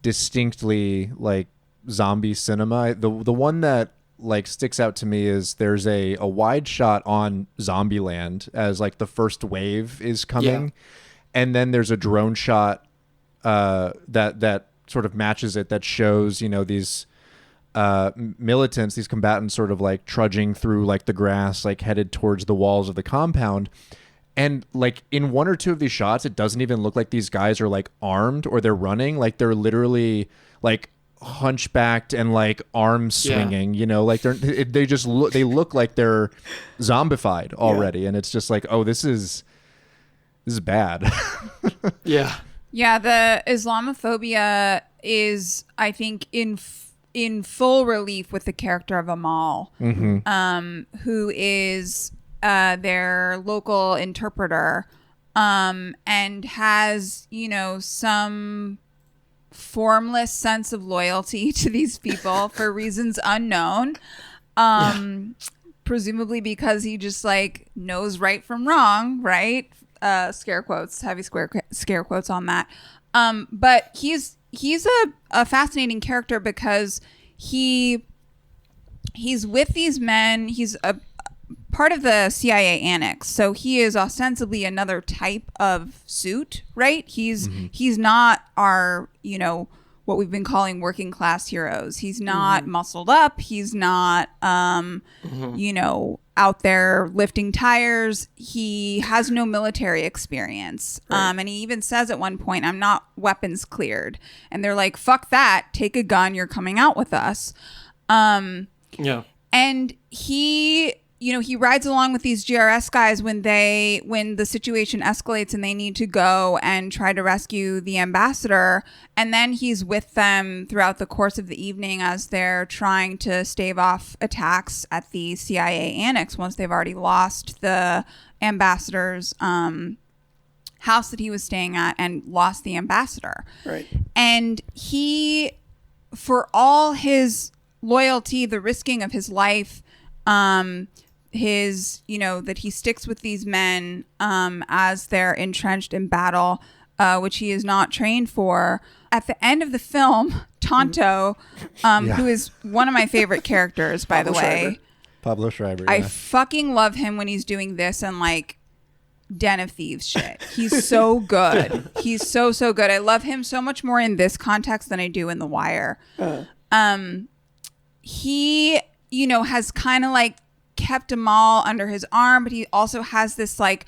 distinctly like zombie cinema. The one that like sticks out to me is there's a wide shot on Zombieland as like the first wave is coming, and then there's a drone shot that sort of matches it, that shows these militants, these combatants sort of like trudging through like the grass, like headed towards the walls of the compound. And like in one or two of these shots, it doesn't even look like these guys are like armed or they're running. Like they're literally like hunchbacked and like arms swinging, like they look like they're zombified already. And it's just like, oh, this is bad. Yeah. Yeah, the Islamophobia is, I think, in full relief with the character of Amal, who is their local interpreter, and has, some formless sense of loyalty to these people for reasons unknown. Presumably because he just like knows right from wrong, right? Scare quotes, heavy scare quotes on that. But he's a fascinating character because he's with these men. He's a part of the CIA annex, so he is ostensibly another type of suit, right? He's not our, what we've been calling working class heroes. He's not muscled up. He's not, out there lifting tires. He has no military experience. Right. And he even says at one point, I'm not weapons cleared. And they're like, fuck that. Take a gun. You're coming out with us. Yeah. And he rides along with these GRS guys when the situation escalates and they need to go and try to rescue the ambassador. And then he's with them throughout the course of the evening as they're trying to stave off attacks at the CIA annex once they've already lost the ambassador's house that he was staying at and lost the ambassador. Right. And he, for all his loyalty, the risking of his life, that he sticks with these men as they're entrenched in battle, which he is not trained for. At the end of the film, Tonto, who is one of my favorite characters, by the way. Pablo Schreiber. I fucking love him when he's doing this and like Den of Thieves shit. He's so good. He's so good. I love him so much more in this context than I do in The Wire. He, has kind of like kept Amal under his arm, but he also has this like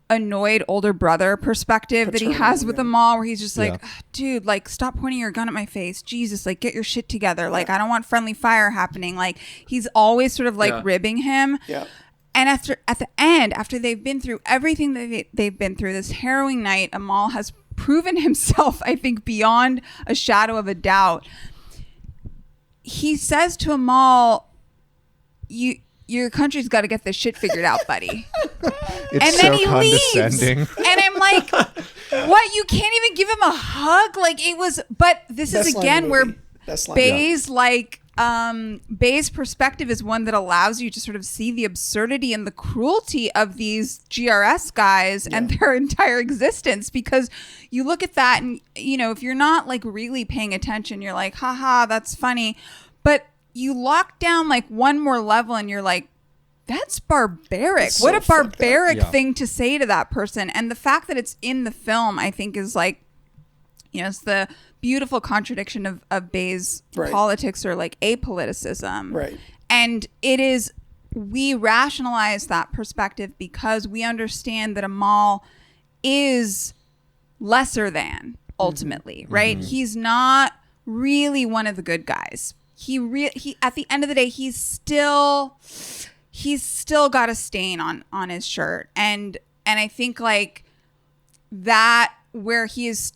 annoyed older brother perspective that he has with Amal, where he's just like, dude, like stop pointing your gun at my face. Jesus, like get your shit together. Like I don't want friendly fire happening. Like he's always sort of like ribbing him. Yeah. And at the end, after they've been through everything that they've been through, this harrowing night, Amal has proven himself, I think, beyond a shadow of a doubt. He says to Amal, your country's got to get this shit figured out, buddy. It's and so then he condescending. leaves. And I'm like, what? You can't even give him a hug? Like, it was, but this is again where Bay's Bay's perspective is one that allows you to sort of see the absurdity and the cruelty of these GRS guys and their entire existence, because you look at that and, you know, if you're not like really paying attention, you're like, haha, that's funny. But you lock down like one more level and you're like, that's barbaric. It's what so a barbaric fucked up. thing to say to that person. And the fact that it's in the film, I think, is like, you know, it's the beautiful contradiction of Bay's politics or like apoliticism. Right. And it is, we rationalize that perspective because we understand that Amal is lesser than ultimately, right? Mm-hmm. He's not really one of the good guys. He at the end of the day, he's still got a stain on his shirt. And I think like that, where he's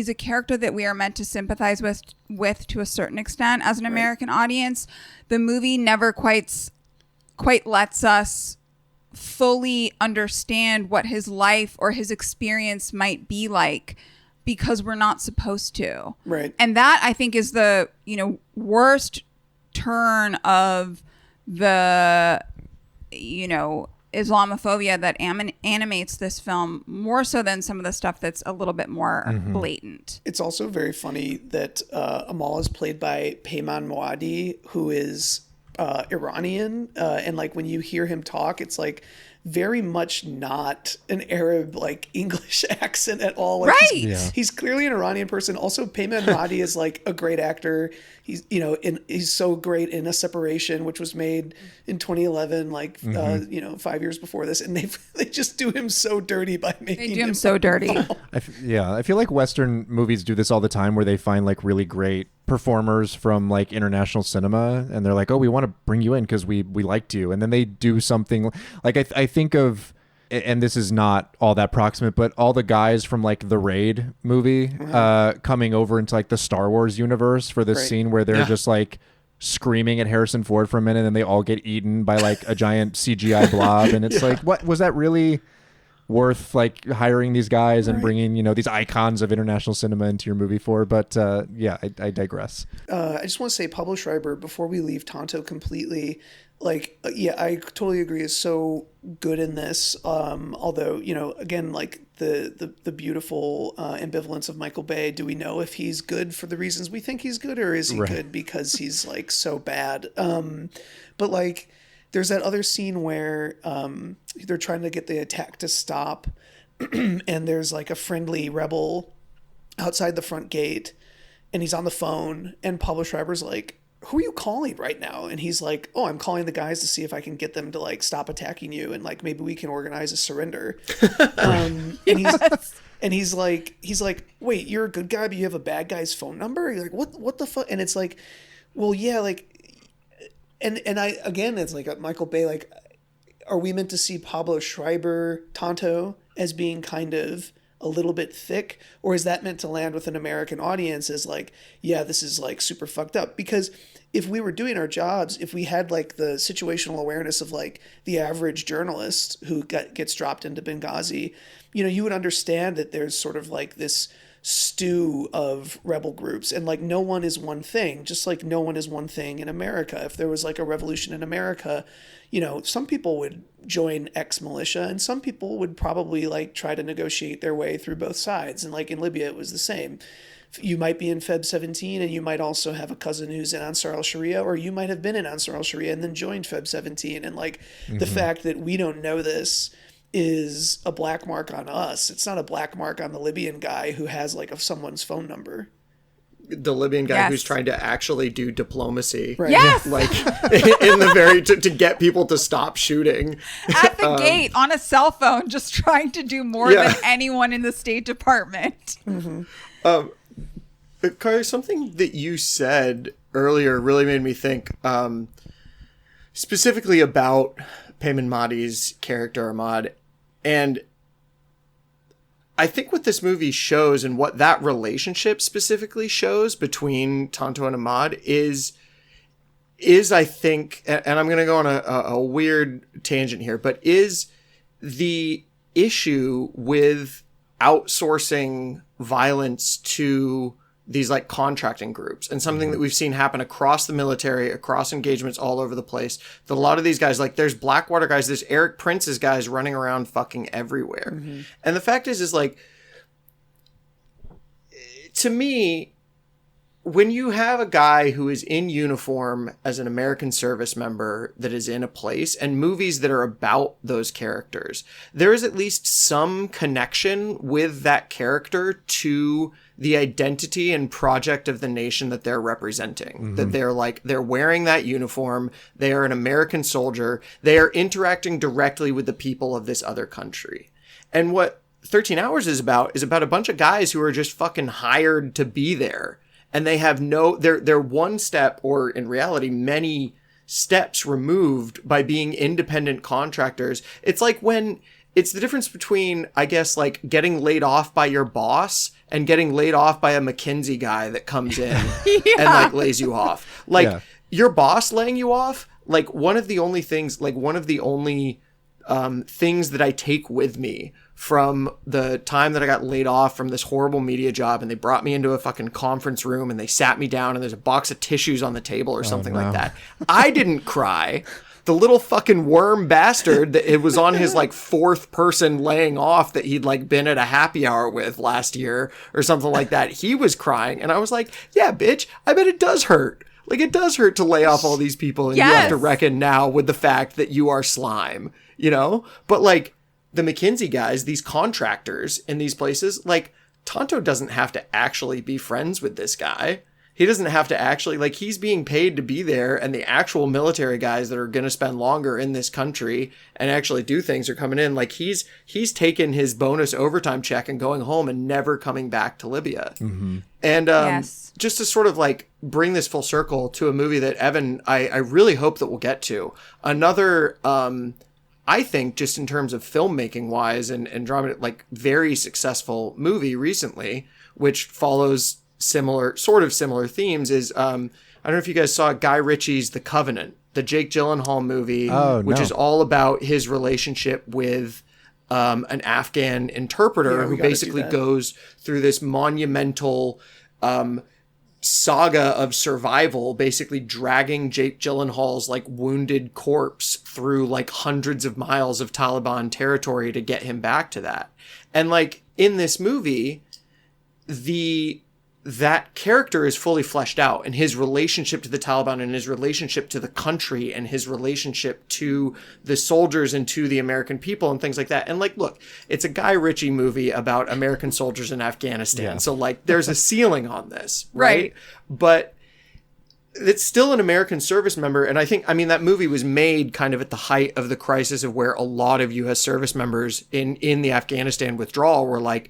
a character that we are meant to sympathize with to a certain extent as an American audience. The movie never quite lets us fully understand what his life or his experience might be like, because we're not supposed to. Right. And that, I think, is the, you know, worst turn of the, you know, Islamophobia that animates this film, more so than some of the stuff that's a little bit more blatant. It's also very funny that Amal is played by Peyman Moadi, who is Iranian. And like when you hear him talk, it's like very much not an Arab like English accent at all. Like right. He's clearly an Iranian person. Also, Peyman Moadi is like a great actor. He's, you know, he's so great in A Separation, which was made in 2011, like you know, 5 years before this, and they just do him so dirty by making him so dirty. I feel like Western movies do this all the time, where they find like really great performers from like international cinema, and they're like, oh, we want to bring you in because we liked you, and then they do something like I think of, and this is not all that proximate, but all the guys from like the Raid movie coming over into like the Star Wars universe for this scene where they're just like screaming at Harrison Ford for a minute and they all get eaten by like a giant CGI blob, and it's like, what was that really worth like hiring these guys and bringing, you know, these icons of international cinema into your movie for? But I digress. I just want to say Pablo Schreiber, before we leave Tonto completely, like, I totally agree, is so good in this. Although, you know, again, like the beautiful ambivalence of Michael Bay. Do we know if he's good for the reasons we think he's good, or is he good because he's like so bad? But like, there's that other scene where they're trying to get the attack to stop, and there's like a friendly rebel outside the front gate, and he's on the phone, and Pablo Schreiber's like, who are you calling right now? And he's like, oh, I'm calling the guys to see if I can get them to like stop attacking you, and like maybe we can organize a surrender. And he's like, wait, you're a good guy, but you have a bad guy's phone number? You're like, what the fuck? And it's like, well, yeah, like, and I, again, it's like Michael Bay, like, are we meant to see Pablo Schreiber, Tonto, as being kind of a little bit thick, or is that meant to land with an American audience as like, yeah, this is like super fucked up? Because if we were doing our jobs, if we had like the situational awareness of like the average journalist who gets dropped into Benghazi, you know, you would understand that there's sort of like this stew of rebel groups, and like no one is one thing, just like no one is one thing in America. If there was like a revolution in America, you know, some people would join ex-militia and some people would probably like try to negotiate their way through both sides. And like in Libya, it was the same. You might be in Feb 17 and you might also have a cousin who's in Ansar al-Sharia, or you might have been in Ansar al-Sharia and then joined Feb 17. And like the fact that we don't know this is a black mark on us. It's not a black mark on the Libyan guy who has like someone's phone number. The Libyan guy who's trying to actually do diplomacy. Right. Yes. Like in the very, to get people to stop shooting. At the gate on a cell phone, just trying to do more than anyone in the State Department. Carlee, something that you said earlier really made me think specifically about Payman Mahdi's character Ahmad. And I think what this movie shows and what that relationship specifically shows between Tonto and Ahmad is I think, and I'm going to go on a weird tangent here, but is the issue with outsourcing violence to these like contracting groups, and something that we've seen happen across the military, across engagements all over the place. That a lot of these guys, like there's Blackwater guys, there's Eric Prince's guys running around fucking everywhere. And the fact is like, to me, when you have a guy who is in uniform as an American service member that is in a place, and movies that are about those characters, there is at least some connection with that character to the identity and project of the nation that they're representing. That they're wearing that uniform, they are an American soldier, they are interacting directly with the people of this other country. And what 13 Hours is about a bunch of guys who are just fucking hired to be there. And they have they're one step, or in reality, many steps removed by being independent contractors. It's like it's the difference between, I guess, like getting laid off by your boss and getting laid off by a McKinsey guy that comes in and like lays you off. Like your boss laying you off, like one of the only things that I take with me from the time that I got laid off from this horrible media job, and they brought me into a fucking conference room and they sat me down and there's a box of tissues on the table or something like that. I didn't cry. The little fucking worm bastard that it was on his like fourth person laying off that he'd like been at a happy hour with last year or something like that. He was crying. And I was like, yeah, bitch, I bet it does hurt. Like it does hurt to lay off all these people, and you have to reckon now with the fact that you are slime, you know? But like, the McKinsey guys, these contractors in these places, like Tonto doesn't have to actually be friends with this guy. He doesn't have to actually, like, he's being paid to be there, and the actual military guys that are going to spend longer in this country and actually do things are coming in. Like he's taken his bonus overtime check and going home and never coming back to Libya. And just to sort of like bring this full circle to a movie that Evan, I really hope that we'll get to. Another I think just in terms of filmmaking wise and drama, like very successful movie recently, which follows similar themes is, I don't know if you guys saw Guy Ritchie's The Covenant, the Jake Gyllenhaal movie, which is all about his relationship with an Afghan interpreter who basically goes through this monumental saga of survival, basically dragging Jake Gyllenhaal's like wounded corpse through like hundreds of miles of Taliban territory to get him back to that. And like in this movie, that character is fully fleshed out, and his relationship to the Taliban and his relationship to the country and his relationship to the soldiers and to the American people and things like that. And like, look, it's a Guy Ritchie movie about American soldiers in Afghanistan. So like there's a ceiling on this, right? But it's still an American service member. And I mean, that movie was made kind of at the height of the crisis of where a lot of U.S. service members in the Afghanistan withdrawal were like,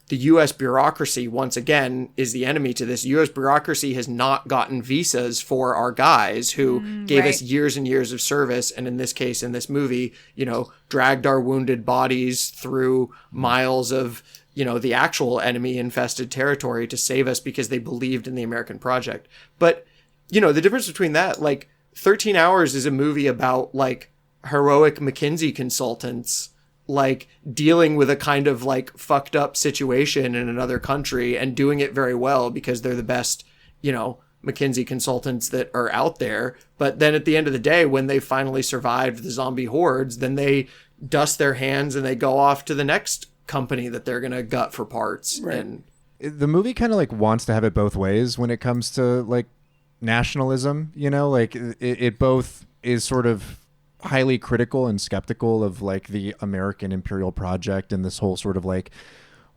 the U.S. bureaucracy, once again, is the enemy to this. U.S. bureaucracy has not gotten visas for our guys who gave us years and years of service. And in this case, in this movie, you know, dragged our wounded bodies through miles of, you know, the actual enemy infested territory to save us because they believed in the American project. But, you know, the difference between that, like 13 Hours is a movie about like heroic McKinsey consultants like dealing with a kind of like fucked up situation in another country and doing it very well because they're the best, you know, McKinsey consultants that are out there. But then at the end of the day, when they finally survived the zombie hordes, then they dust their hands and they go off to the next company that they're going to gut for parts. And the movie kind of like wants to have it both ways when it comes to like nationalism, you know, like it both is sort of highly critical and skeptical of like the American imperial project and this whole sort of like,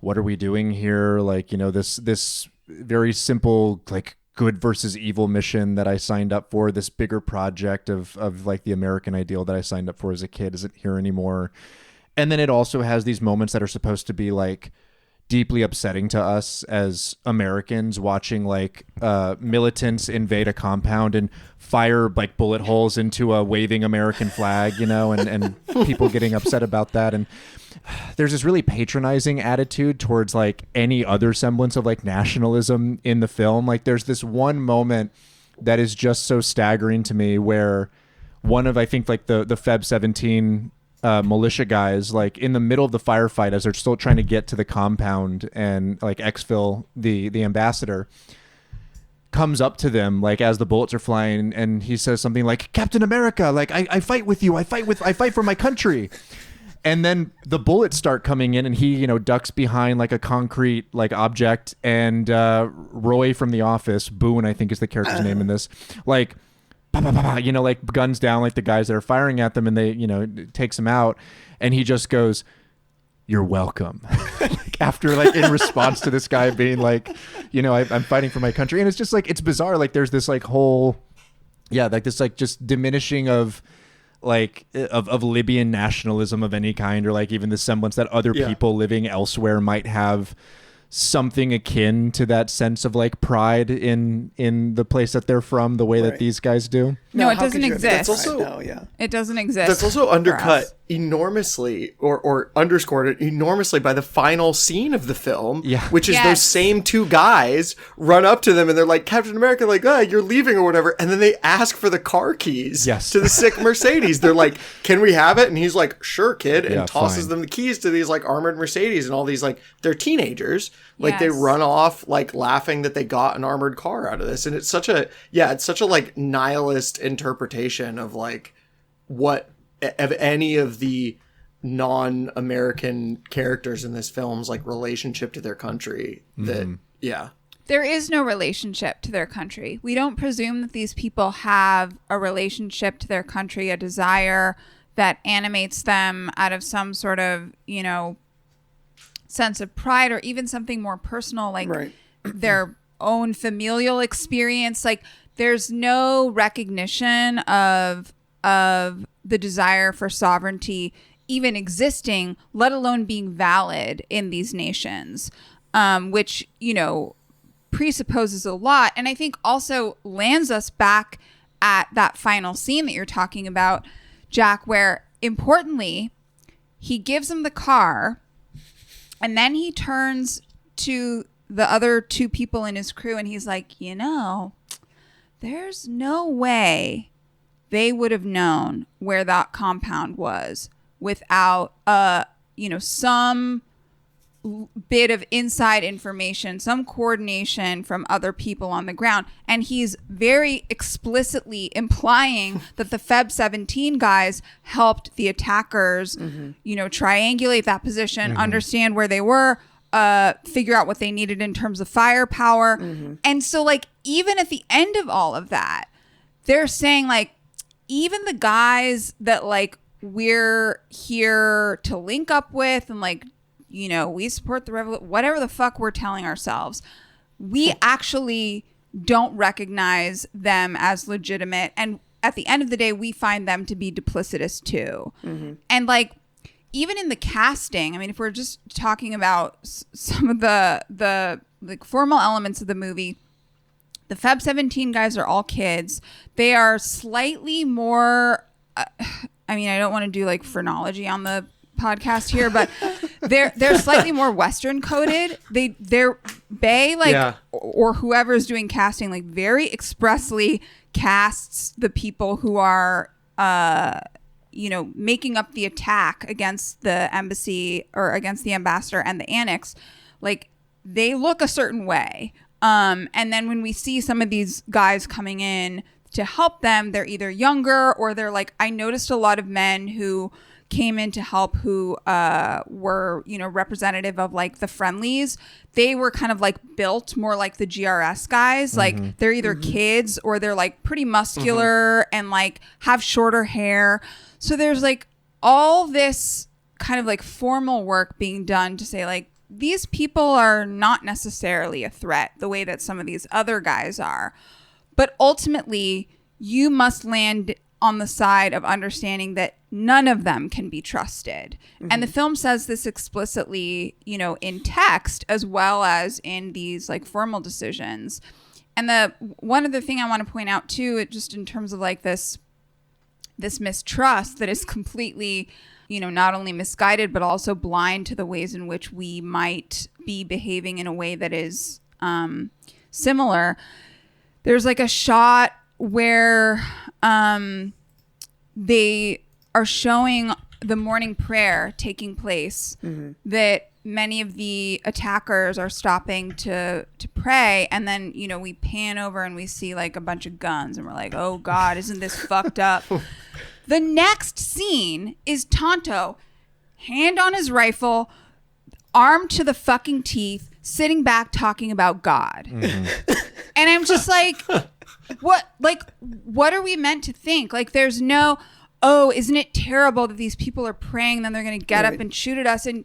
what are we doing here? Like, you know, this very simple, like good versus evil mission that I signed up for, this bigger project of like the American ideal that I signed up for as a kid isn't here anymore. And then it also has these moments that are supposed to be like deeply upsetting to us as Americans watching like militants invade a compound and fire like bullet holes into a waving American flag, you know, and people getting upset about that. And there's this really patronizing attitude towards like any other semblance of like nationalism in the film. Like there's this one moment that is just so staggering to me where one of, I think like the Feb 17 militia guys, like in the middle of the firefight as they're still trying to get to the compound, and like exfil the ambassador comes up to them like as the bullets are flying, and he says something like, Captain America, like I fight with you, I fight for my country. And then the bullets start coming in, and he, you know, ducks behind like a concrete like object, and Roy from The Office, Boone I think is the character's name in this, like bah, bah, bah, bah, you know, like guns down like the guys that are firing at them, and they, you know, takes him out, and he just goes, "You're welcome." After like in response to this guy being like, you know, I'm fighting for my country. And it's just like, it's bizarre. Like there's this like whole, like this like just diminishing of like of Libyan nationalism of any kind, or like even the semblance that other people living elsewhere might have something akin to that sense of like pride in the place that they're from, the way that these guys do. No, it doesn't exist. That's also, it doesn't exist. That's also undercut enormously or underscored enormously by the final scene of the film, which is those same two guys run up to them and they're like, Captain America, like, you're leaving or whatever. And then they ask for the car keys to the sick Mercedes. They're like, can we have it? And he's like, sure, kid. And tosses them the keys to these like armored Mercedes, and all these like, they're teenagers. Like they run off like laughing that they got an armored car out of this. And it's such a, it's such a like nihilist interpretation of like what of any of the non-American characters in this film's like relationship to their country. That there is no relationship to their country. We don't presume that these people have a relationship to their country, a desire that animates them out of some sort of, you know, sense of pride, or even something more personal, like their own familial experience. Like there's no recognition of the desire for sovereignty even existing, let alone being valid in these nations, which, you know, presupposes a lot. And I think also lands us back at that final scene that you're talking about, Jack, where importantly, he gives him the car, and then he turns to the other two people in his crew and he's like, you know, there's no way they would have known where that compound was without, you know, some bit of inside information, some coordination from other people on the ground. And he's very explicitly implying that the Feb 17 guys helped the attackers, you know, triangulate that position, understand where they were, figure out what they needed in terms of firepower. And so like, even at the end of all of that, they're saying like, even the guys that like we're here to link up with and like, you know, we support the revolution, whatever the fuck we're telling ourselves, we actually don't recognize them as legitimate. And at the end of the day, we find them to be duplicitous too. And like, even in the casting, I mean, if we're just talking about some of the like formal elements of the movie, the Feb 17 guys are all kids. They are slightly more, I mean, I don't want to do like phrenology on the podcast here, but they're slightly more Western coded. They're Bay, like, or whoever is doing casting, like very expressly casts the people who are, you know, making up the attack against the embassy or against the ambassador and the annex. Like they look a certain way. And then when we see some of these guys coming in to help them, they're either younger or they're like, I noticed a lot of men who came in to help who were, you know, representative of like the friendlies. They were kind of like built more like the GRS guys. Like they're either kids or they're like pretty muscular and like have shorter hair. So there's like all this kind of like formal work being done to say like, these people are not necessarily a threat the way that some of these other guys are. But ultimately, you must land on the side of understanding that none of them can be trusted. And the film says this explicitly, you know, in text as well as in these like formal decisions. And the one other thing I want to point out too, just in terms of like this mistrust that is completely, you know, not only misguided, but also blind to the ways in which we might be behaving in a way that is similar. There's like a shot where they are showing the morning prayer taking place, that many of the attackers are stopping to pray, and then, you know, we pan over and we see like a bunch of guns and we're like, oh God, isn't this fucked up? The next scene is Tonto, hand on his rifle, armed to the fucking teeth, sitting back talking about God. And I'm just like, what are we meant to think? Like, there's no, oh, isn't it terrible that these people are praying, then they're going to get up and shoot at us? And,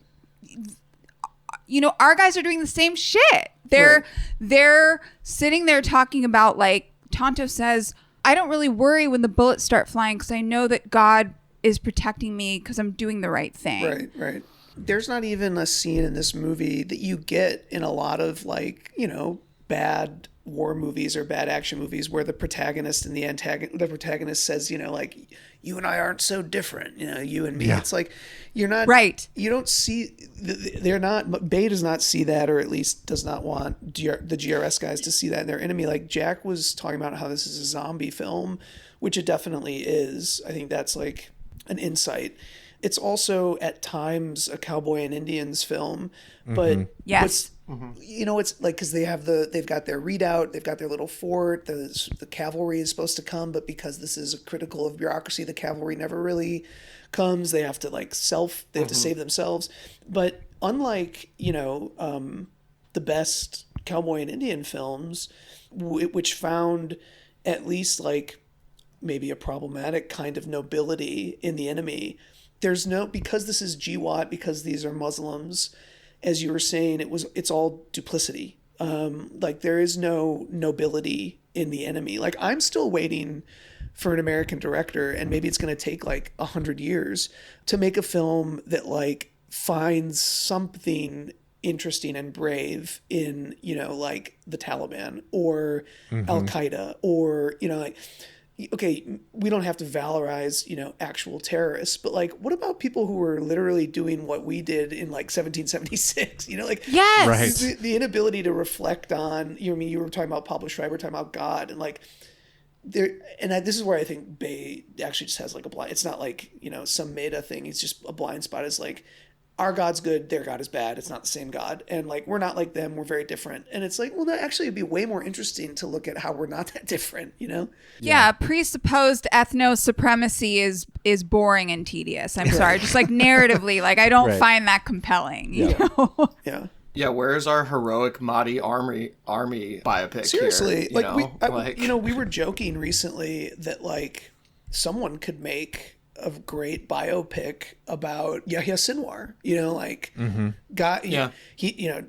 you know, our guys are doing the same shit. They're sitting there talking about, like, Tonto says, I don't really worry when the bullets start flying because I know that God is protecting me because I'm doing the right thing. Right. There's not even a scene in this movie that you get in a lot of, like, you know, bad war movies or bad action movies where the protagonist and the protagonist says, you know, like, you and I aren't so different, you know, you and me. Yeah. It's like, you're not right. You don't see, they're not, Bay does not see that, or at least does not want the GRS guys to see that in their enemy. Like Jack was talking about how this is a zombie film, which it definitely is. I think that's like an insight. It's also at times a cowboy and Indians film, but yes. You know, it's like, because they've got their redoubt, they've got their little fort, the cavalry is supposed to come, but because this is critical of bureaucracy, the cavalry never really comes. They have to to save themselves. But unlike, you know, the best cowboy and Indian films, which found at least like maybe a problematic kind of nobility in the enemy, there's no, because this is GWOT, because these are Muslims, as you were saying, it's all duplicity. Like, there is no nobility in the enemy. Like, I'm still waiting for an American director, and maybe it's going to take like 100 years to make a film that like finds something interesting and brave in, you know, like the Taliban or Al Qaeda, or, you know, like, okay, we don't have to valorize, you know, actual terrorists, but like, what about people who were literally doing what we did in like 1776? You know, like, yes, right. The inability to reflect on, you know, I mean, you were talking about Pablo Schreiber, talking about God, and like, this is where I think Bay actually just has like a blind. It's not like, you know, some meta thing. It's just a blind spot. It's like, our God's good, their God is bad. It's not the same God. And like, we're not like them, we're very different. And it's like, well, that actually would be way more interesting to look at how we're not that different, you know? Yeah, presupposed ethno supremacy is boring and tedious. I'm sorry. Just like narratively, like, I don't find that compelling, you know? Yeah. Yeah, where's our heroic Mahdi army biopic? Seriously, here? You know, we were joking recently that like someone could make a great biopic about Yahya Sinwar. You know, like he you know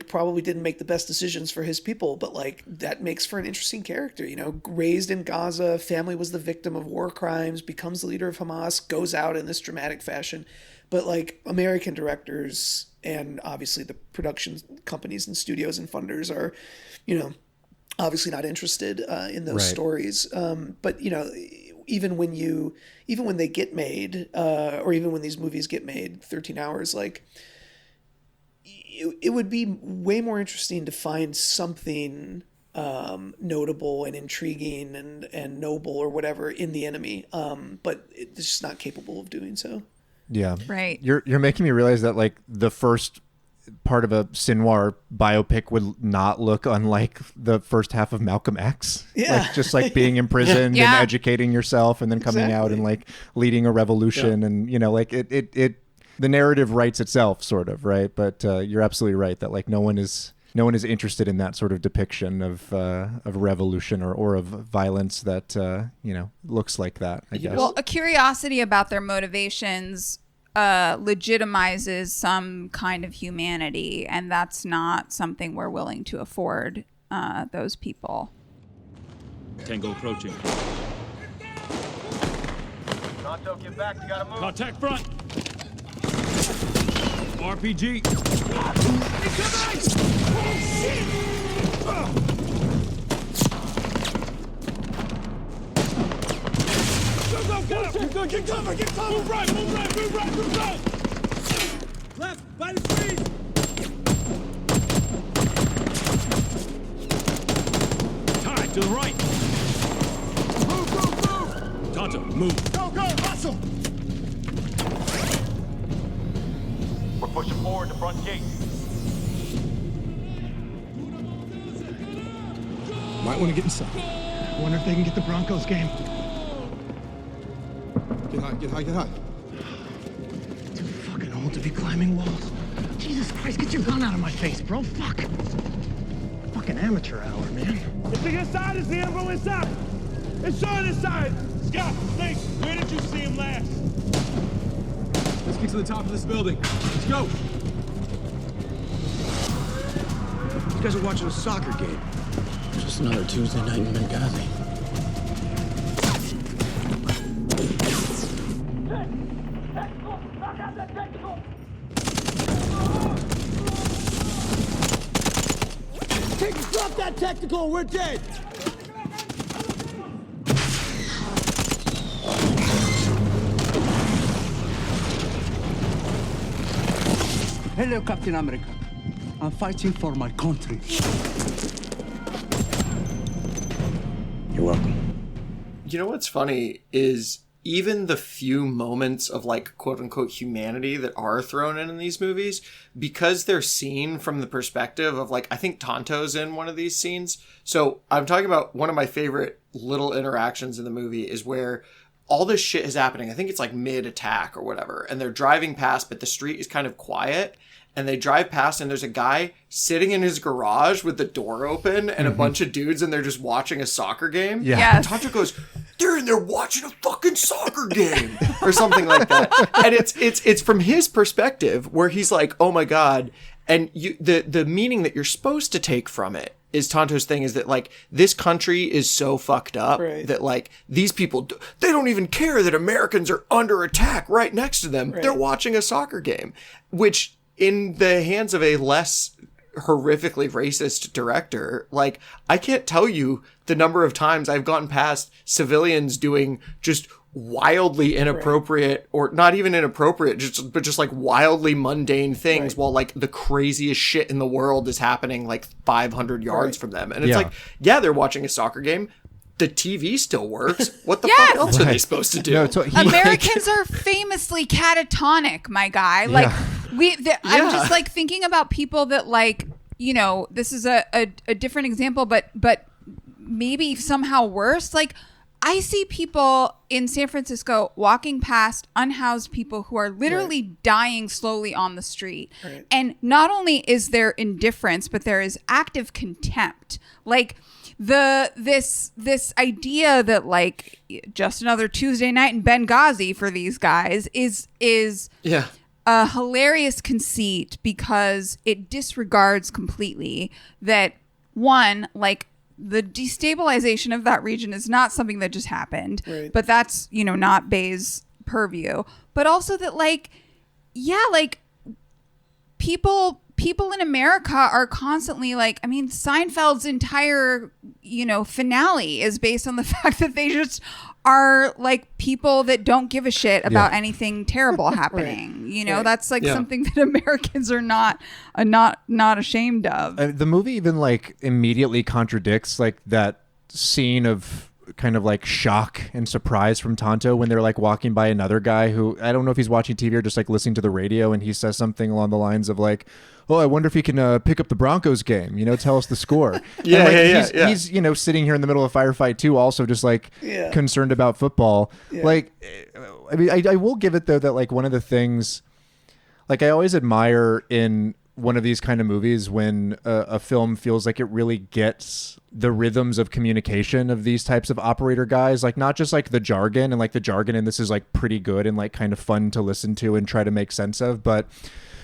probably didn't make the best decisions for his people, but like that makes for an interesting character. You know, raised in Gaza, family was the victim of war crimes, becomes the leader of Hamas, goes out in this dramatic fashion. But like American directors and obviously the production companies and studios and funders are, you know, obviously not interested in those stories. But you know, even when they get made, or even when these movies get made, 13 Hours, like it would be way more interesting to find something notable and intriguing and noble or whatever in the enemy. But it's just not capable of doing so. Yeah. Right. You're making me realize that like the first part of a Sinwar biopic would not look unlike the first half of Malcolm X. Yeah. Like, just like being imprisoned and educating yourself and then coming out and like leading a revolution and, you know, like it the narrative writes itself sort of, right? But you're absolutely right that like no one is interested in that sort of depiction of revolution or of violence that you know, looks like that, I guess. Well, a curiosity about their motivations legitimizes some kind of humanity, and that's not something we're willing to afford those people. Tango approaching. Tonto, get back. You gotta move. Contact front. RPG. Get cover! Get cover! Move right! Move right! Move right! Move right! Left! By the trees! Tied to the right. Move! Move! Move! Tonto, move. Go! Go! Hustle! We're pushing forward to front gate. Might want to get inside. I wonder if they can get the Broncos game. Get high, get high, get high. Too fucking old to be climbing walls. Jesus Christ, get your gun out of my face, bro. Fuck. Fucking amateur hour, man. If the inside is the info inside. It's on this side. Scott, Link, where did you see him last? Let's get to the top of this building. Let's go. You guys are watching a soccer game. Just another Tuesday night in Benghazi. Drop that tactical, we're dead! Hello, Captain America. I'm fighting for my country. You're welcome. You know what's funny is even the few moments of like quote unquote humanity that are thrown in these movies, because they're seen from the perspective of like, I think Tonto's in one of these scenes. So I'm talking about one of my favorite little interactions in the movie is where all this shit is happening. I think it's like mid attack or whatever. And they're driving past, but the street is kind of quiet. And they drive past and there's a guy sitting in his garage with the door open and a bunch of dudes and they're just watching a soccer game. Yeah. Yes. And Tonto goes, they're in there watching a fucking soccer game or something like that. And it's from his perspective where he's like, oh my God. And the meaning that you're supposed to take from it is Tonto's thing is that like this country is so fucked up that like these people, they don't even care that Americans are under attack right next to them. They're watching a soccer game, which in the hands of a less horrifically racist director, like I can't tell you the number of times I've gotten past civilians doing just wildly inappropriate or not even inappropriate, but just like wildly mundane things while like the craziest shit in the world is happening like 500 yards from them. And it's like, yeah, they're watching a soccer game. The TV still works. What the fuck else are they supposed to do? No, Americans are famously catatonic, my guy. Like I'm just like thinking about people that like, you know, this is a different example, but maybe somehow worse. Like I see people in San Francisco walking past unhoused people who are literally dying slowly on the street. And not only is there indifference, but there is active contempt. Like this idea that like just another Tuesday night in Benghazi for these guys is a hilarious conceit because it disregards completely that one, like the destabilization of that region is not something that just happened, but that's, you know, not Bay's purview, but also that like, yeah, like people in America are constantly like, I mean, Seinfeld's entire, you know, finale is based on the fact that they just are like people that don't give a shit about anything terrible happening. You know, that's like something that Americans are not ashamed of. The movie even like immediately contradicts like that scene of kind of like shock and surprise from Tonto when they're like walking by another guy who, I don't know if he's watching TV or just like listening to the radio, and he says something along the lines of like, oh, I wonder if he can pick up the Broncos game, you know, tell us the score. He's, you know, sitting here in the middle of a firefight too, also just like concerned about football. Like, I mean, I will give it though that like one of the things, like I always admire in one of these kind of movies when a film feels like it really gets the rhythms of communication of these types of operator guys, like not just like the jargon, and like the jargon in this is like pretty good and like kind of fun to listen to and try to make sense of, but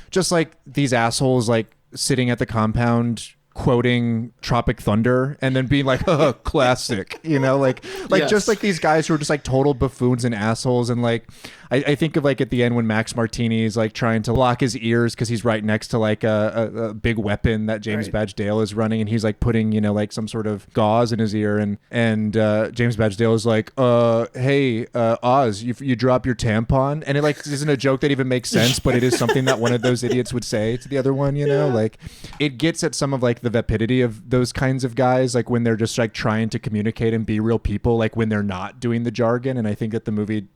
just like these assholes like sitting at the compound quoting Tropic Thunder and then being like, oh, classic, you know, like Yes. just like these guys who are just like total buffoons and assholes. And like, I think of like at the end when Max Martini is like trying to block his ears because he's right next to like a big weapon that James Badge Dale is running, and he's like putting, you know, like some sort of gauze in his ear, and James Badge Dale is like, hey, Oz, you drop your tampon, and it like isn't a joke that even makes sense, but it is something that one of those idiots would say to the other one, you know, like it gets at some of like the vapidity of those kinds of guys, like when they're just like trying to communicate and be real people, like when they're not doing the jargon. And I think that the movie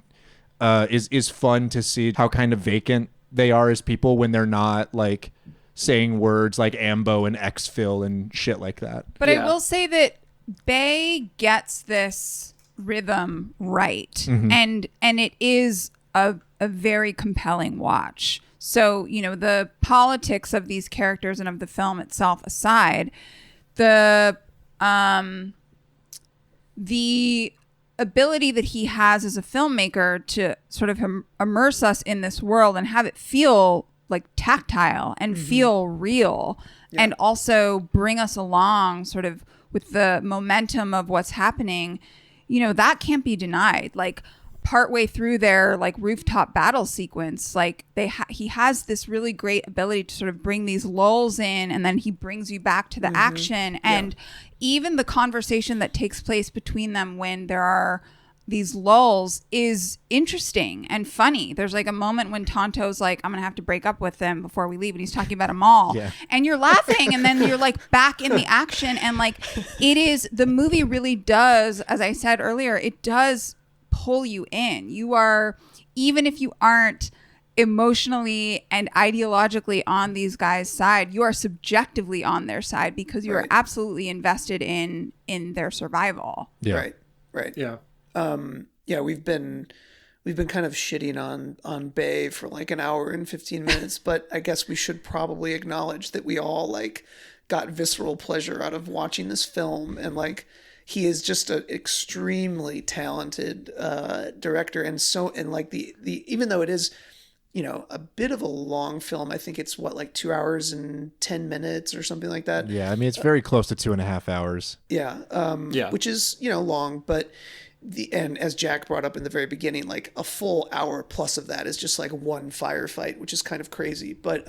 is fun to see how kind of vacant they are as people when they're not like saying words like ambo and exfil and shit like that. But I will say that Bay gets this rhythm right, and it is a very compelling watch. So, you know, the politics of these characters and of the film itself aside, the ability that he has as a filmmaker to sort of immerse us in this world and have it feel like tactile and feel real, and also bring us along sort of with the momentum of what's happening, you know, that can't be denied. Like partway through their like rooftop battle sequence, like he has this really great ability to sort of bring these lulls in, and then he brings you back to the action. And even the conversation that takes place between them when there are these lulls is interesting and funny. There's like a moment when Tonto's like, I'm gonna have to break up with them before we leave, and he's talking about a mall, and you're laughing, and then you're like back in the action. And like the movie really does, as I said earlier, it does pull you in. You are, even if you aren't emotionally and ideologically on these guys' side, you are subjectively on their side because you are absolutely invested in their survival. Right. Yeah. We've been kind of shitting on Bay for like an hour and 15 minutes, but I guess we should probably acknowledge that we all like got visceral pleasure out of watching this film, and like he is just an extremely talented director, and like the even though it is, you know, a bit of a long film, I think it's like 2 hours and 10 minutes or something like that. Yeah, I mean it's very close to 2.5 hours. Which is, you know, long, but and as Jack brought up in the very beginning, like a full hour plus of that is just like one firefight, which is kind of crazy. But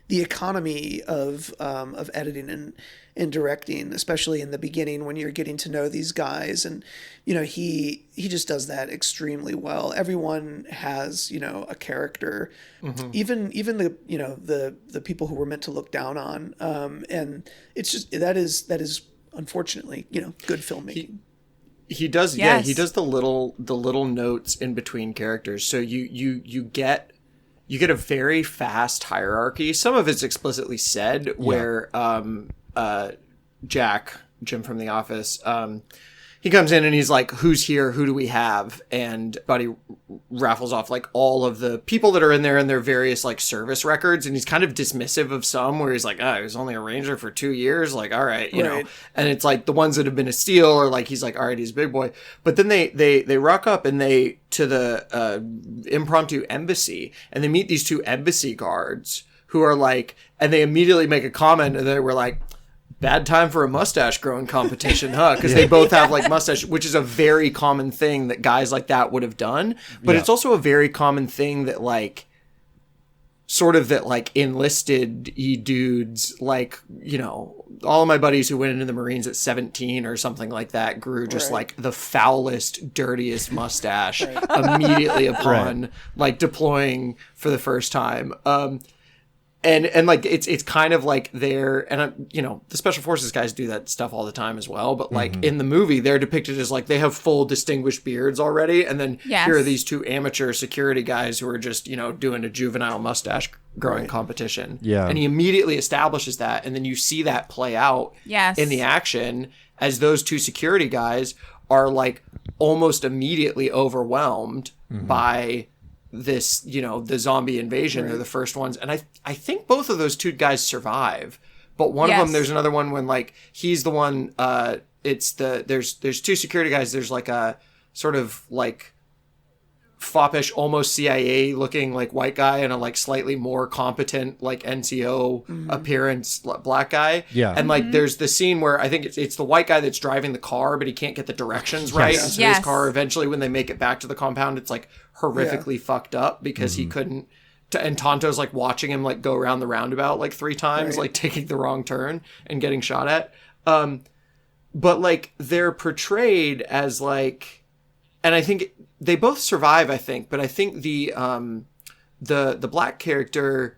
the economy of editing and directing, especially in the beginning when you're getting to know these guys, and you know, he just does that extremely well. Everyone has, you know, a character, even the, you know, the people who were meant to look down on, and it's just that is unfortunately, you know, good filmmaking. He does, he does the little notes in between characters. So you get a very fast hierarchy. Some of it's explicitly said, where Jack, Jim from The Office, he comes in and he's like, who's here? Who do we have? And Buddy raffles off like all of the people that are in there and their various like service records. And he's kind of dismissive of some, where he's like, he was only a ranger for 2 years. Like, all right, you know, and it's like the ones that have been a SEAL, or like, he's like, all right, he's a big boy. But then they rock up and to the impromptu embassy, and they meet these two embassy guards who are like, and they immediately make a comment, and they were like, bad time for a mustache growing competition, huh? Because they both have like mustache, which is a very common thing that guys like that would have done. But it's also a very common thing that like, sort of that like enlisted dudes, like, you know, all of my buddies who went into the Marines at 17 or something like that grew just like the foulest, dirtiest mustache immediately upon like deploying for the first time. And like it's kind of like and you know, the special forces guys do that stuff all the time as well, but like in the movie they're depicted as like they have full distinguished beards already, and then here are these two amateur security guys who are just, you know, doing a juvenile mustache growing competition. And he immediately establishes that, and then you see that play out in the action as those two security guys are like almost immediately overwhelmed by this, you know, the zombie invasion. They're the first ones, and I think both of those two guys survive, but one of them, there's another one when like he's the one, there's two security guys, there's like a sort of like foppish, almost CIA looking like white guy and a like slightly more competent like NCO appearance black guy. Yeah. And like there's the scene where I think it's the white guy that's driving the car, but he can't get the directions right. Yes. And so Yes. his car eventually, when they make it back to the compound, it's like horrifically fucked up because he couldn't. And Tonto's like watching him like go around the roundabout like 3 times, like taking the wrong turn and getting shot at. But like they're portrayed as like, and I think they both survive, I think, but I think the black character,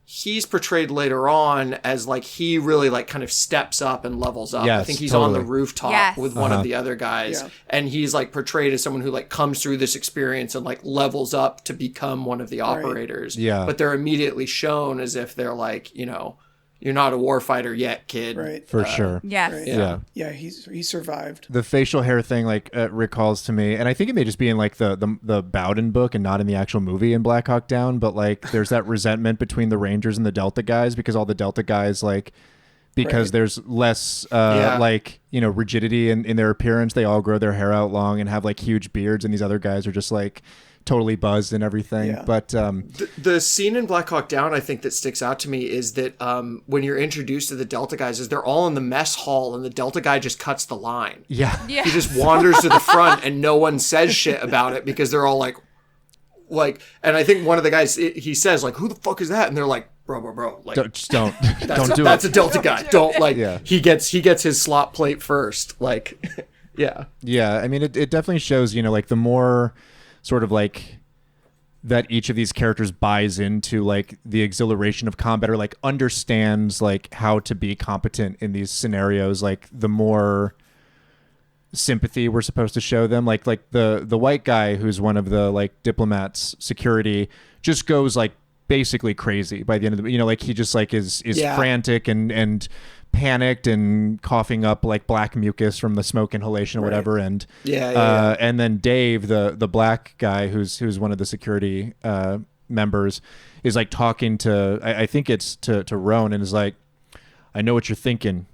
he's portrayed later on as like he really like kind of steps up and levels up. Yes, I think he's totally. on the rooftop with one of the other guys, and he's like portrayed as someone who like comes through this experience and like levels up to become one of the operators. Yeah. But they're immediately shown as if they're like, you know, you're not a warfighter yet, kid. Right. For sure. Yes. Right. Yeah. Yeah, he survived. The facial hair thing like recalls to me, and I think it may just be in like the Bowden book and not in the actual movie in Black Hawk Down, but like there's that resentment between the Rangers and the Delta guys because all the Delta guys like because there's less like, you know, rigidity in their appearance. They all grow their hair out long and have like huge beards, and these other guys are just like totally buzzed and everything. Yeah. But the scene in Black Hawk Down, I think that sticks out to me is that when you're introduced to the Delta guys, is they're all in the mess hall and the Delta guy just cuts the line. yeah. He just wanders to the front and no one says shit about it because they're all like, and I think one of the guys, he says like, who the fuck is that? And they're like, bro, like, Don't do it. that's a Delta guy. Don't like, Yeah. he gets his slot plate first. Like, yeah. Yeah, I mean, it definitely shows, you know, like the more sort of like that each of these characters buys into like the exhilaration of combat or like understands like how to be competent in these scenarios, like the more sympathy we're supposed to show them. Like the white guy who's one of the like diplomats security just goes like basically crazy by the end of the, you know, like he just like is frantic and panicked and coughing up like black mucus from the smoke inhalation or whatever, and and then Dave, the black guy who's one of the security members, is like talking to I think it's to Roan, and is like, I know what you're thinking,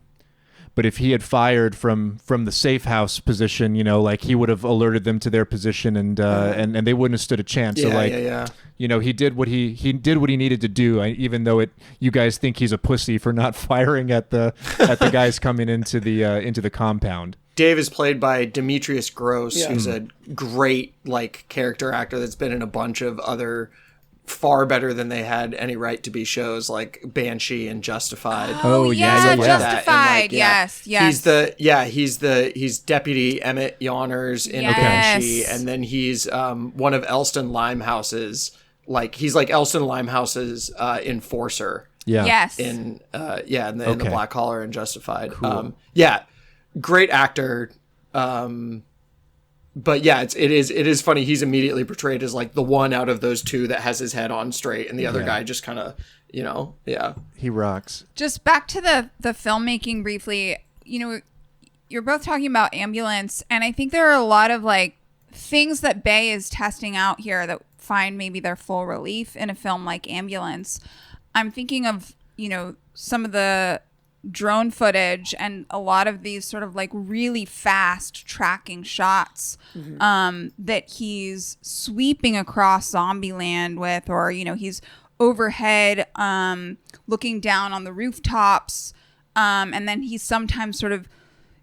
but if he had fired from the safe house position, you know, like he would have alerted them to their position, and they wouldn't have stood a chance. You know, he did what he did what he needed to do, even though you guys think he's a pussy for not firing at the guys coming into the compound. Dave is played by Demetrius Gross, who's a great like character actor that's been in a bunch of other far better than they had any right to be shows like Banshee and Justified. Justified. Yes. He's Deputy Emmett Yoners in Banshee, and then he's one of Elston Limehouse's, like he's like Elston Limehouse's enforcer. Yeah. Yes. In the Black Collar and Justified. Cool. Great actor. But yeah, it is funny. He's immediately portrayed as like the one out of those two that has his head on straight, and the other guy just kind of, you know, he rocks. Just back to the filmmaking briefly. You know, you're both talking about Ambulance, and I think there are a lot of like things that Bay is testing out here that find maybe their full relief in a film like Ambulance. I'm thinking of, you know, some of the drone footage and a lot of these sort of like really fast tracking shots that he's sweeping across Zombieland with, or, you know, he's overhead looking down on the rooftops, and then he's sometimes sort of,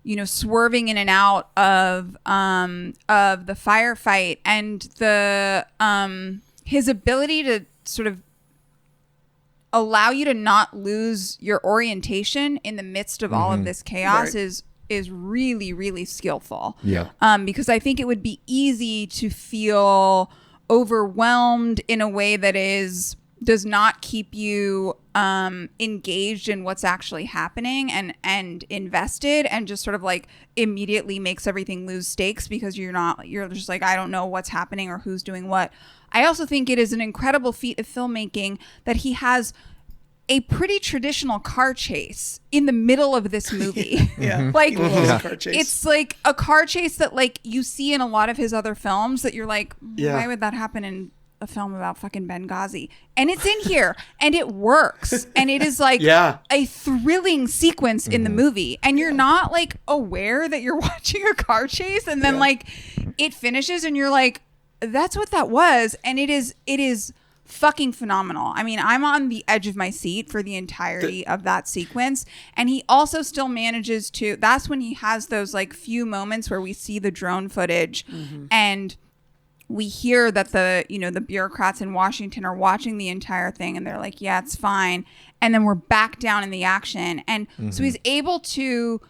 you know, swerving in and out of the firefight, and the his ability to sort of allow you to not lose your orientation in the midst of all of this chaos is really, really skillful. Yeah. Because I think it would be easy to feel overwhelmed in a way that does not keep you engaged in what's actually happening and invested, and just sort of like immediately makes everything lose stakes because you're just like, I don't know what's happening or who's doing what. I also think it is an incredible feat of filmmaking that he has a pretty traditional car chase in the middle of this movie. Like car chase. It's like a car chase that like you see in a lot of his other films that you're like, why would that happen in a film about fucking Benghazi? And it's in here and it works. And it is like a thrilling sequence in the movie. And you're not like aware that you're watching a car chase. And then like it finishes and you're like, that's what that was. And it is fucking phenomenal. I mean, I'm on the edge of my seat for the entirety of that sequence. And he also still manages to, that's when he has those like few moments where we see the drone footage and we hear that the bureaucrats in Washington are watching the entire thing and they're like, yeah, it's fine. And then we're back down in the action. And so he's able to,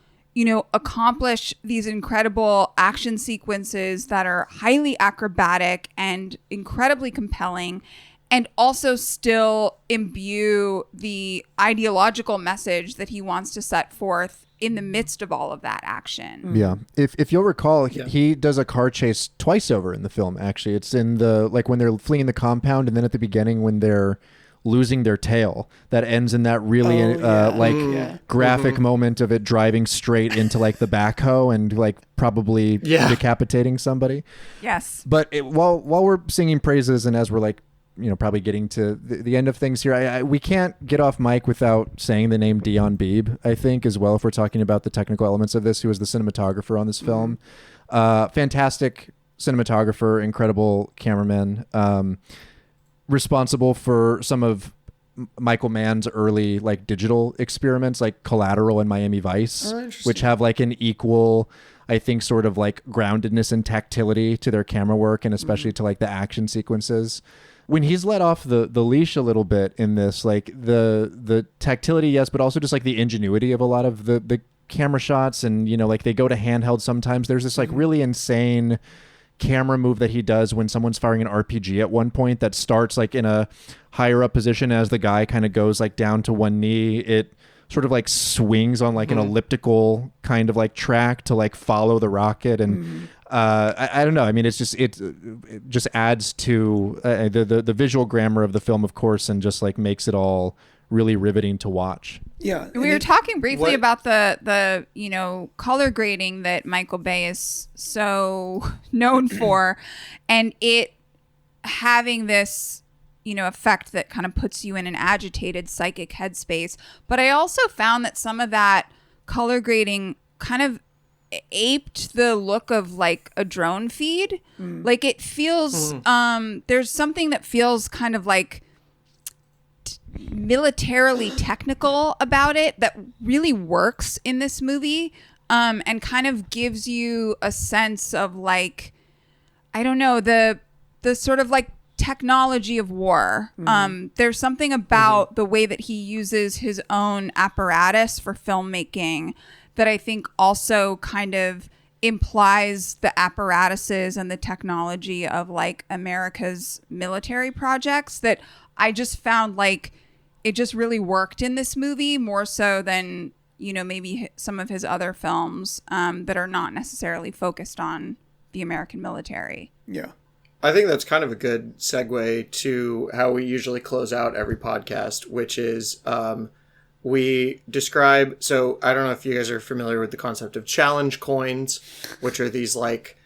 accomplish these incredible action sequences that are highly acrobatic and incredibly compelling, and also still imbue the ideological message that he wants to set forth in the midst of all of that action. Yeah. If you'll recall, he does a car chase twice over in the film, actually. It's in the, like when they're fleeing the compound, and then at the beginning when they're losing their tail, that ends in that really graphic moment of it driving straight into like the backhoe and like probably decapitating somebody. Yes. But while we're singing praises, and as we're like, probably getting to the end of things here, we can't get off mic without saying the name Dion Beebe, I think, as well, if we're talking about the technical elements of this, who was the cinematographer on this film. Fantastic cinematographer, incredible cameraman, responsible for some of Michael Mann's early like digital experiments, like Collateral and Miami Vice, which have like an equal, I think, sort of like groundedness and tactility to their camera work, and especially to like the action sequences. When he's let off the leash a little bit in this, like the tactility, yes, but also just like the ingenuity of a lot of the camera shots, and like they go to handheld sometimes. There's this like really insane camera move that he does when someone's firing an RPG at one point that starts like in a higher up position. As the guy kind of goes like down to one knee, it sort of like swings on like an elliptical kind of like track to like follow the rocket. And I don't know. I mean, it just adds to the visual grammar of the film, of course, and just like makes it all really riveting to watch. Yeah. We were talking briefly about the color grading that Michael Bay is so known for, and it having this effect that kind of puts you in an agitated psychic headspace. But I also found that some of that color grading kind of aped the look of like a drone feed. Like it feels there's something that feels kind of like militarily technical about it that really works in this movie, and kind of gives you a sense of like, I don't know, the sort of like technology of war. There's something about the way that he uses his own apparatus for filmmaking that I think also kind of implies the apparatuses and the technology of like America's military projects, that I just found like it just really worked in this movie more so than, maybe some of his other films that are not necessarily focused on the American military. Yeah. I think that's kind of a good segue to how we usually close out every podcast, which is we describe, so I don't know if you guys are familiar with the concept of challenge coins, which are these like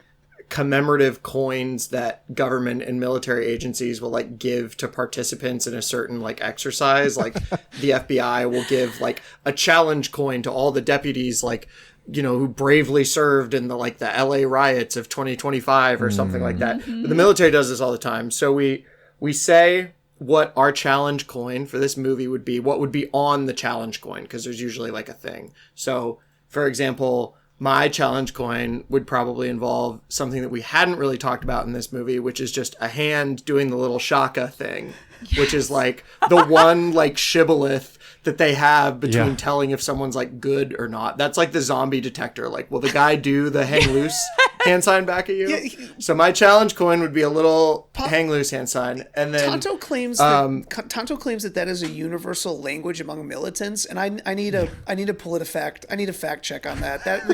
commemorative coins that government and military agencies will like give to participants in a certain like exercise. Like the FBI will give like a challenge coin to all the deputies, like, who bravely served in the LA riots of 2025 or something like that. But the military does this all the time. So we say what our challenge coin for this movie would be, what would be on the challenge coin, because there's usually like a thing. So for example, my challenge coin would probably involve something that we hadn't really talked about in this movie, which is just a hand doing the little shaka thing, which is like the one like shibboleth that they have between telling if someone's like good or not. That's like the zombie detector. Like, will the guy do the hang loose hand sign back at you? So my challenge coin would be a little hang loose hand sign. And then Tonto claims that is a universal language among militants, and I need a PolitiFact. I need a fact check on that. That's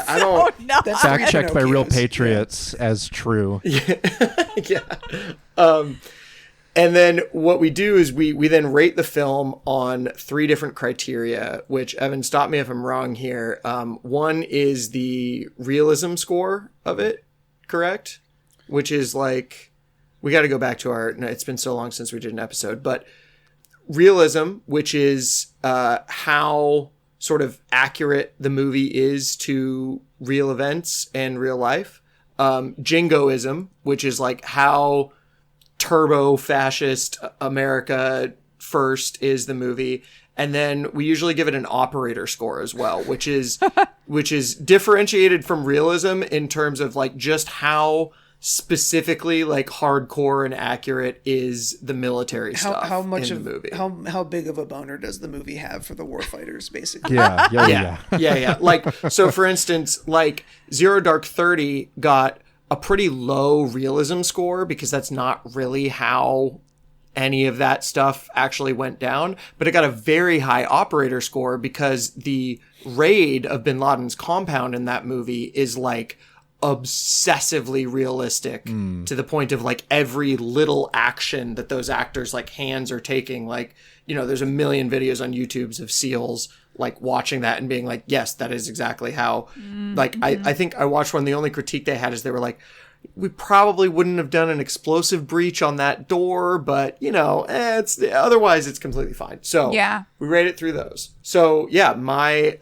I don't. That's fact checked by real patriots as true. And then what we do is we then rate the film on 3 different criteria, which, Evan, stop me if I'm wrong here. One is the realism score of it, correct? Which is like, we got to go back to it's been so long since we did an episode, but realism, which is how sort of accurate the movie is to real events and real life. jingoism, which is like how turbo fascist America first is the movie. And then we usually give it an operator score as well, which is differentiated from realism in terms of like just how specifically like hardcore and accurate is the military stuff how much in of the movie. How big of a boner does the movie have for the warfighters, basically? Yeah. Like, so for instance, like Zero Dark 30 got a pretty low realism score because that's not really how any of that stuff actually went down, but it got a very high operator score because the raid of bin Laden's compound in that movie is like obsessively realistic to the point of like every little action that those actors like hands are taking. Like, you know, there's a million videos on YouTube's of SEALs like watching that and being like, yes, that is exactly how, like, I think I watched one. The only critique they had is they were like, we probably wouldn't have done an explosive breach on that door, but you know, otherwise it's completely fine. So yeah, we rate it through those. So yeah,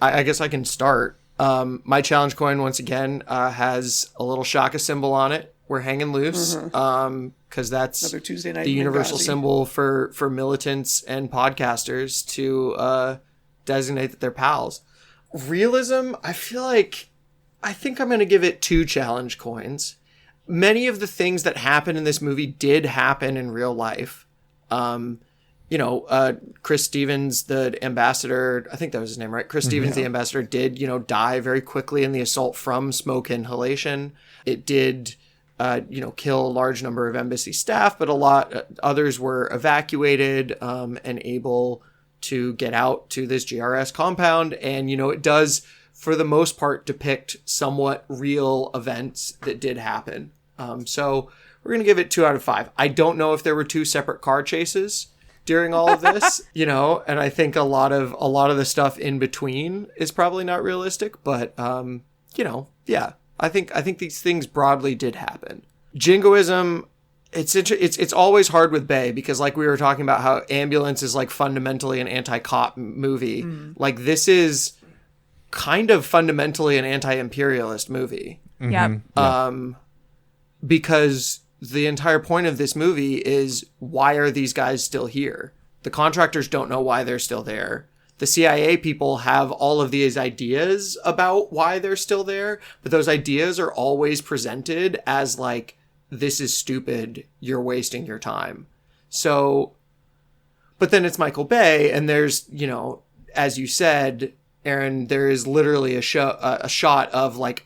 I guess I can start. My challenge coin once again has a little Shaka symbol on it. We're hanging loose, because that's another Tuesday night the universal symbol for militants and podcasters to designate that they're pals. Realism, I think I'm going to give it 2 challenge coins. Many of the things that happen in this movie did happen in real life. You know, Chris Stevens, the ambassador, I think that was his name, right? Chris Stevens, the ambassador, did, you know, die very quickly in the assault from smoke inhalation. It did, you know, kill a large number of embassy staff, but others were evacuated and able to get out to this GRS compound. And, you know, it does, for the most part, depict somewhat real events that did happen. So we're going to give it 2 out of 5. I don't know if there were 2 separate car chases during all of this, you know, and I think a lot of the stuff in between is probably not realistic, but, you know, yeah, I think these things broadly did happen. Jingoism, it's always hard with Bay because like we were talking about how Ambulance is like fundamentally an anti-cop movie. Like this is kind of fundamentally an anti-imperialist movie. Yep. Because the entire point of this movie is, why are these guys still here? The contractors don't know why they're still there. The CIA people have all of these ideas about why they're still there, but those ideas are always presented as like, this is stupid, you're wasting your time. So, but then it's Michael Bay, and there's, you know, as you said, Aaron, there is literally a shot of like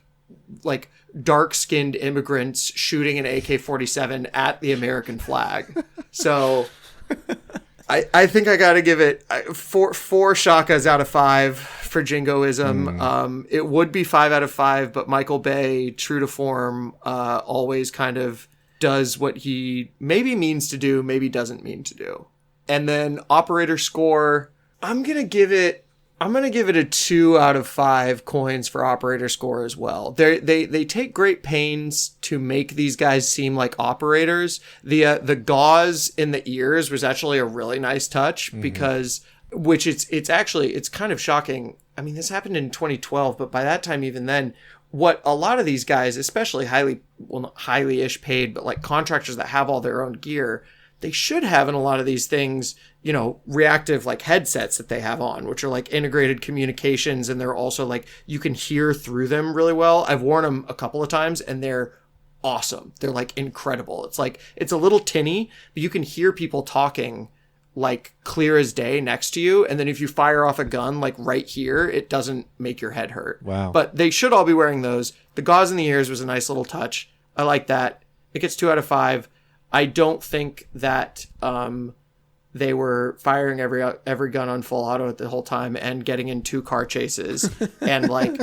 dark-skinned immigrants shooting an AK-47 at the American flag. So I think I got to give it 4 shakas out of 5 for jingoism. It would be 5 out of 5, but Michael Bay, true to form, always kind of does what he maybe means to do, maybe doesn't mean to do. And then operator score, I'm going to give it a 2 out of 5 coins for operator score as well. They take great pains to make these guys seem like operators. The gauze in the ears was actually a really nice touch because, which it's kind of shocking. I mean, this happened in 2012, but by that time, even then, what a lot of these guys, especially not highly-ish paid, but like contractors that have all their own gear, they should have in a lot of these things, you know, reactive like headsets that they have on, which are like integrated communications. And they're also like, you can hear through them really well. I've worn them a couple of times and they're awesome. They're like incredible. It's like, it's a little tinny, but you can hear people talking like clear as day next to you. And then if you fire off a gun, like right here, it doesn't make your head hurt. Wow. But they should all be wearing those. The gauze in the ears was a nice little touch. I like that. It gets 2 out of 5. I don't think that they were firing every gun on full auto the whole time and getting in 2 car chases and like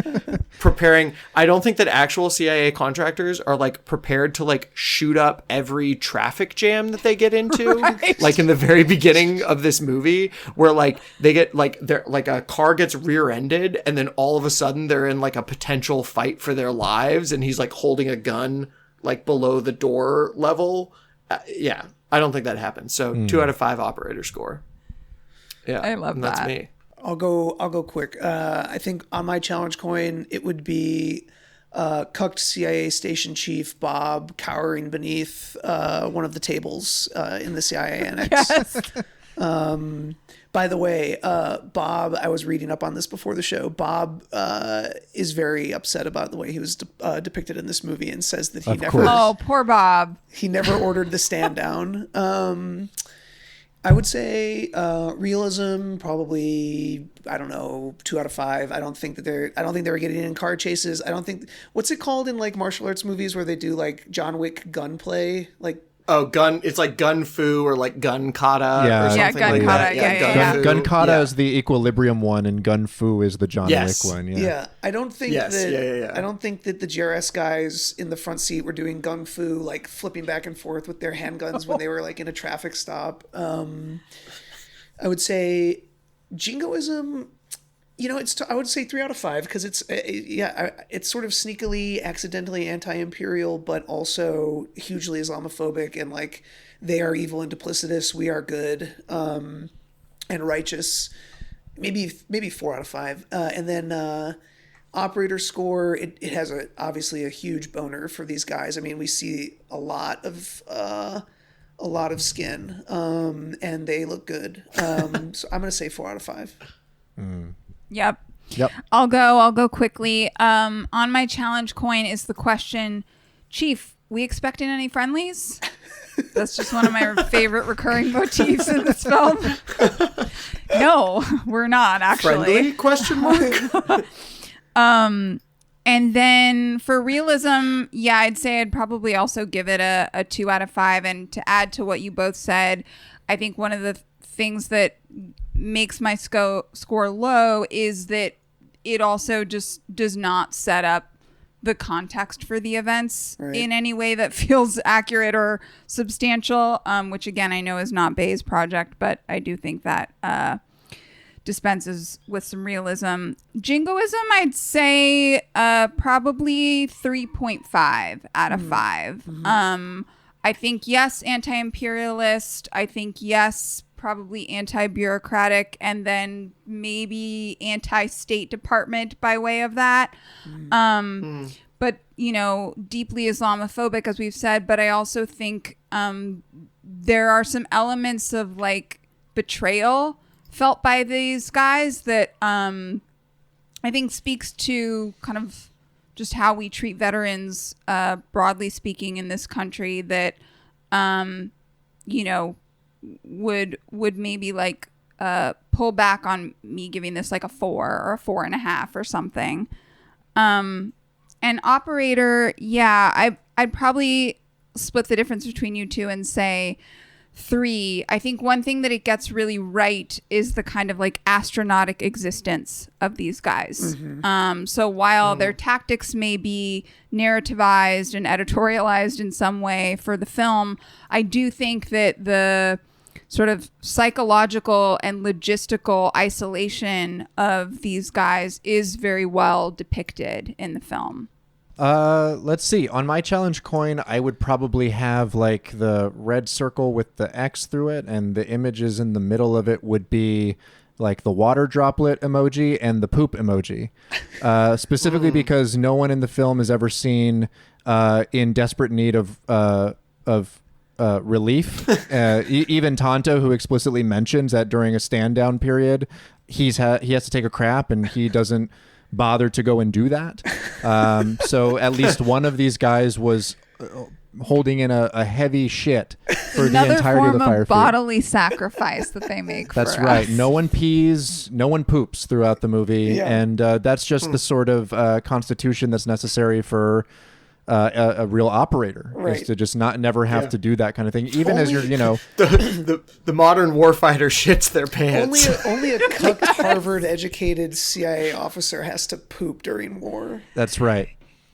preparing. I don't think that actual CIA contractors are like prepared to like shoot up every traffic jam that they get into. Right. Like in the very beginning of this movie where like they get like they're like a car gets rear-ended and then all of a sudden they're in like a potential fight for their lives and he's like holding a gun like below the door level. Yeah, I don't think that happens. So 2 out of 5 operator score. Yeah, I love that. That's me. I'll go quick. I think on my challenge coin, it would be cucked CIA station chief Bob cowering beneath one of the tables in the CIA annex. Yes. By the way, Bob, I was reading up on this before the show. Bob is very upset about the way he was depicted in this movie and says that he never. Oh, poor Bob. He never ordered the stand down. I would say realism, probably, I don't know, 2 out of 5. I don't think they were getting in car chases. I don't think, what's it called in like martial arts movies where they do like John Wick gunplay, like. Oh, it's like gun fu or like gun kata or something gun like kata, that. Gun kata is the equilibrium one, and gun fu is the John Wick one. Yeah. I don't think that. I don't think that the GRS guys in the front seat were doing gun fu, like flipping back and forth with their handguns when they were like in a traffic stop. I would say jingoism. You know, I would say 3 out of 5 because it's sort of sneakily, accidentally anti-imperial, but also hugely Islamophobic, and like they are evil and duplicitous, we are good and righteous. Maybe 4 out of 5, and then operator score. It has obviously a huge boner for these guys. I mean, we see a lot of skin, and they look good. So I'm gonna say 4 out of 5. Yep. I'll go quickly. On my challenge coin is the question, Chief, we expecting any friendlies? That's just one of my favorite recurring motifs in this film. No, we're not actually. Friendly? Question mark. And then for realism, I'd say I'd probably also give it a 2 out of 5. And to add to what you both said, I think one of the things that makes my score low is that it also just does not set up the context for the events in any way that feels accurate or substantial, which again I know is not Bay's project, but I do think that dispenses with some realism. Jingoism, I'd say probably 3.5 out of 5. I think yes, anti-imperialist. I think yes, probably anti-bureaucratic, and then maybe anti-State Department by way of that. But, you know, deeply Islamophobic, as we've said. But I also think there are some elements of like betrayal felt by these guys that I think speaks to kind of just how we treat veterans, broadly speaking, in this country, that, you know, would maybe like pull back on me giving this like a 4 or a 4.5 or something. And operator, I'd probably split the difference between you two and say 3. I think one thing that it gets really right is the kind of like astronautic existence of these guys. So while their tactics may be narrativized and editorialized in some way for the film, I do think that the sort of psychological and logistical isolation of these guys is very well depicted in the film. Let's see. On my challenge coin, I would probably have like the red circle with the X through it, and the images in the middle of it would be like the water droplet emoji and the poop emoji. Specifically because no one in the film is ever seen in desperate need of relief. Even Tonto, who explicitly mentions that during a stand down period, he has to take a crap, and he doesn't bother to go and do that. So at least one of these guys was holding in a heavy shit for the entirety of the fire. Another form of bodily sacrifice that they make. That's for right. us. No one pees, no one poops throughout the movie, and that's just the sort of constitution that's necessary for a real operator, is to just never have to do that kind of thing. Even as you're, you know, the modern warfighter shits their pants. Only a cooked Harvard-educated CIA officer has to poop during war. That's right.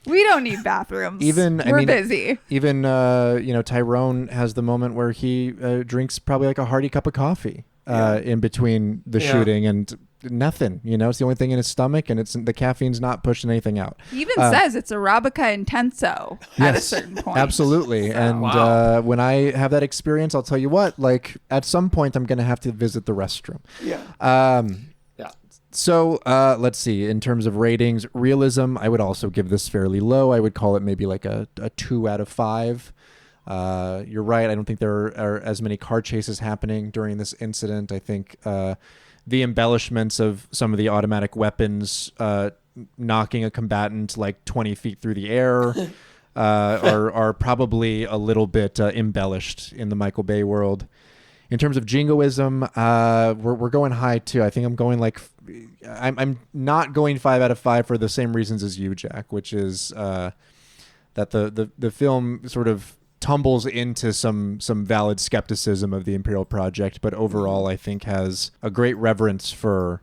We don't need bathrooms. We're busy. Even you know, Tyrone has the moment where he drinks probably like a hearty cup of coffee in between the shooting, and nothing. You know, it's the only thing in his stomach, and the caffeine's not pushing anything out. He even says it's Arabica Intenso at a certain point. Absolutely. So. And when I have that experience, I'll tell you what, like at some point I'm going to have to visit the restroom. So let's see. In terms of ratings, realism, I would also give this fairly low. I would call it maybe like a 2 out of 5. You're right. I don't think there are as many car chases happening during this incident. I think the embellishments of some of the automatic weapons knocking a combatant like 20 feet through the air are probably a little bit embellished in the Michael Bay world. In terms of jingoism, we're going high too. I think I'm going like I'm not going 5 out of 5 for the same reasons as you, Jack, which is that the film sort of tumbles into some valid skepticism of the Imperial Project, but overall I think has a great reverence for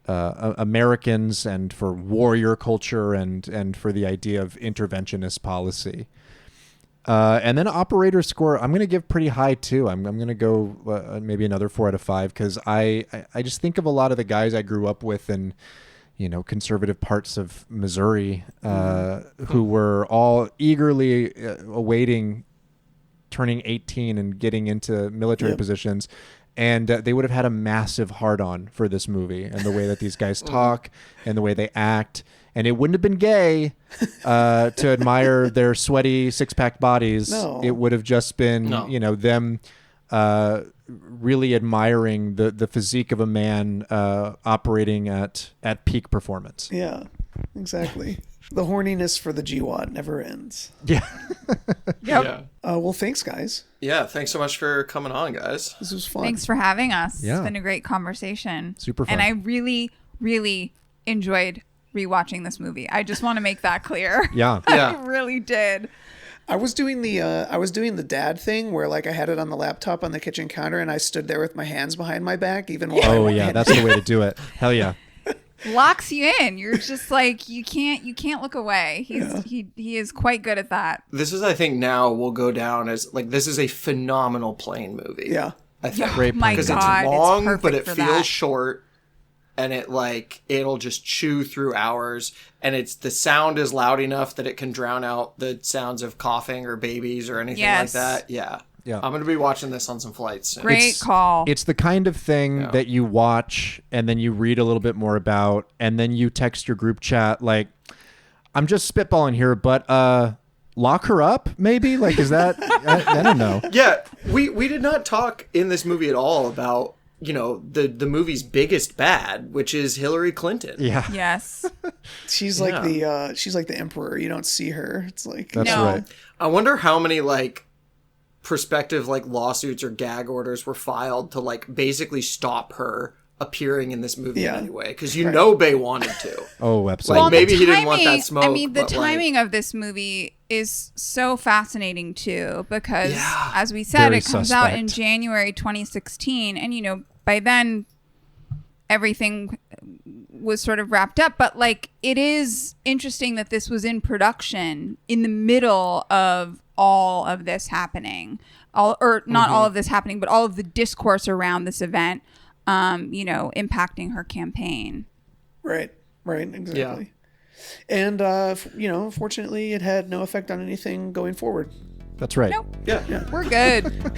Americans and for warrior culture and for the idea of interventionist policy. And then operator score, I'm going to give pretty high too. I'm going to go maybe another 4 out of 5 because I just think of a lot of the guys I grew up with in, conservative parts of Missouri who were all eagerly awaiting turning 18 and getting into military positions. And they would have had a massive hard-on for this movie and the way that these guys talk and the way they act. And it wouldn't have been gay to admire their sweaty six-pack bodies. No. It would have just been, them really admiring the physique of a man operating at peak performance. Yeah, exactly. The horniness for the GWOT never ends. Yeah. Yep. Well, thanks, guys. Yeah, thanks so much for coming on, guys. This was fun. Thanks for having us. Yeah. It's been a great conversation. Super fun. And I really, really enjoyed rewatching this movie. I just want to make that clear. Yeah. I really did. I was doing the dad thing where like I had it on the laptop on the kitchen counter and I stood there with my hands behind my back even while Oh yeah, that's the way to do it. Hell yeah. Locks you in. You're just like you can't look away. He is quite good at that. This is, I think, now will go down as like this is a phenomenal plane movie. Yeah. I think Great plane. because My God, it's long, perfect but it for feels that. short, and it'll just chew through hours. And the sound is loud enough that it can drown out the sounds of coughing or babies or anything Yes. like that. Yeah. Yeah. I'm gonna be watching this on some flights soon. Great call. It's the kind of thing that you watch and then you read a little bit more about and then you text your group chat like, I'm just spitballing here, but lock her up maybe? Like, is that, I don't know. Yeah, we did not talk in this movie at all about, the movie's biggest bad, which is Hillary Clinton. Yeah. Yes. She's like the emperor. You don't see her. It's like That's No. right. I wonder how many prospective lawsuits or gag orders were filed to basically stop her appearing in this movie in any way, because Bay wanted to. Oh, absolutely. Well, maybe the he didn't want that timing- smoke. I mean, the but, timing of this movie is so fascinating too, because Yeah. as we said, Very it comes out in suspect. January 2016, and by then everything was sort of wrapped up. But it is interesting that this was in production in the middle of all of this happening, not all of this happening, but all of the discourse around this event, impacting her campaign. Right, exactly. And fortunately, it had no effect on anything going forward. That's right. Nope. Yeah. We're good.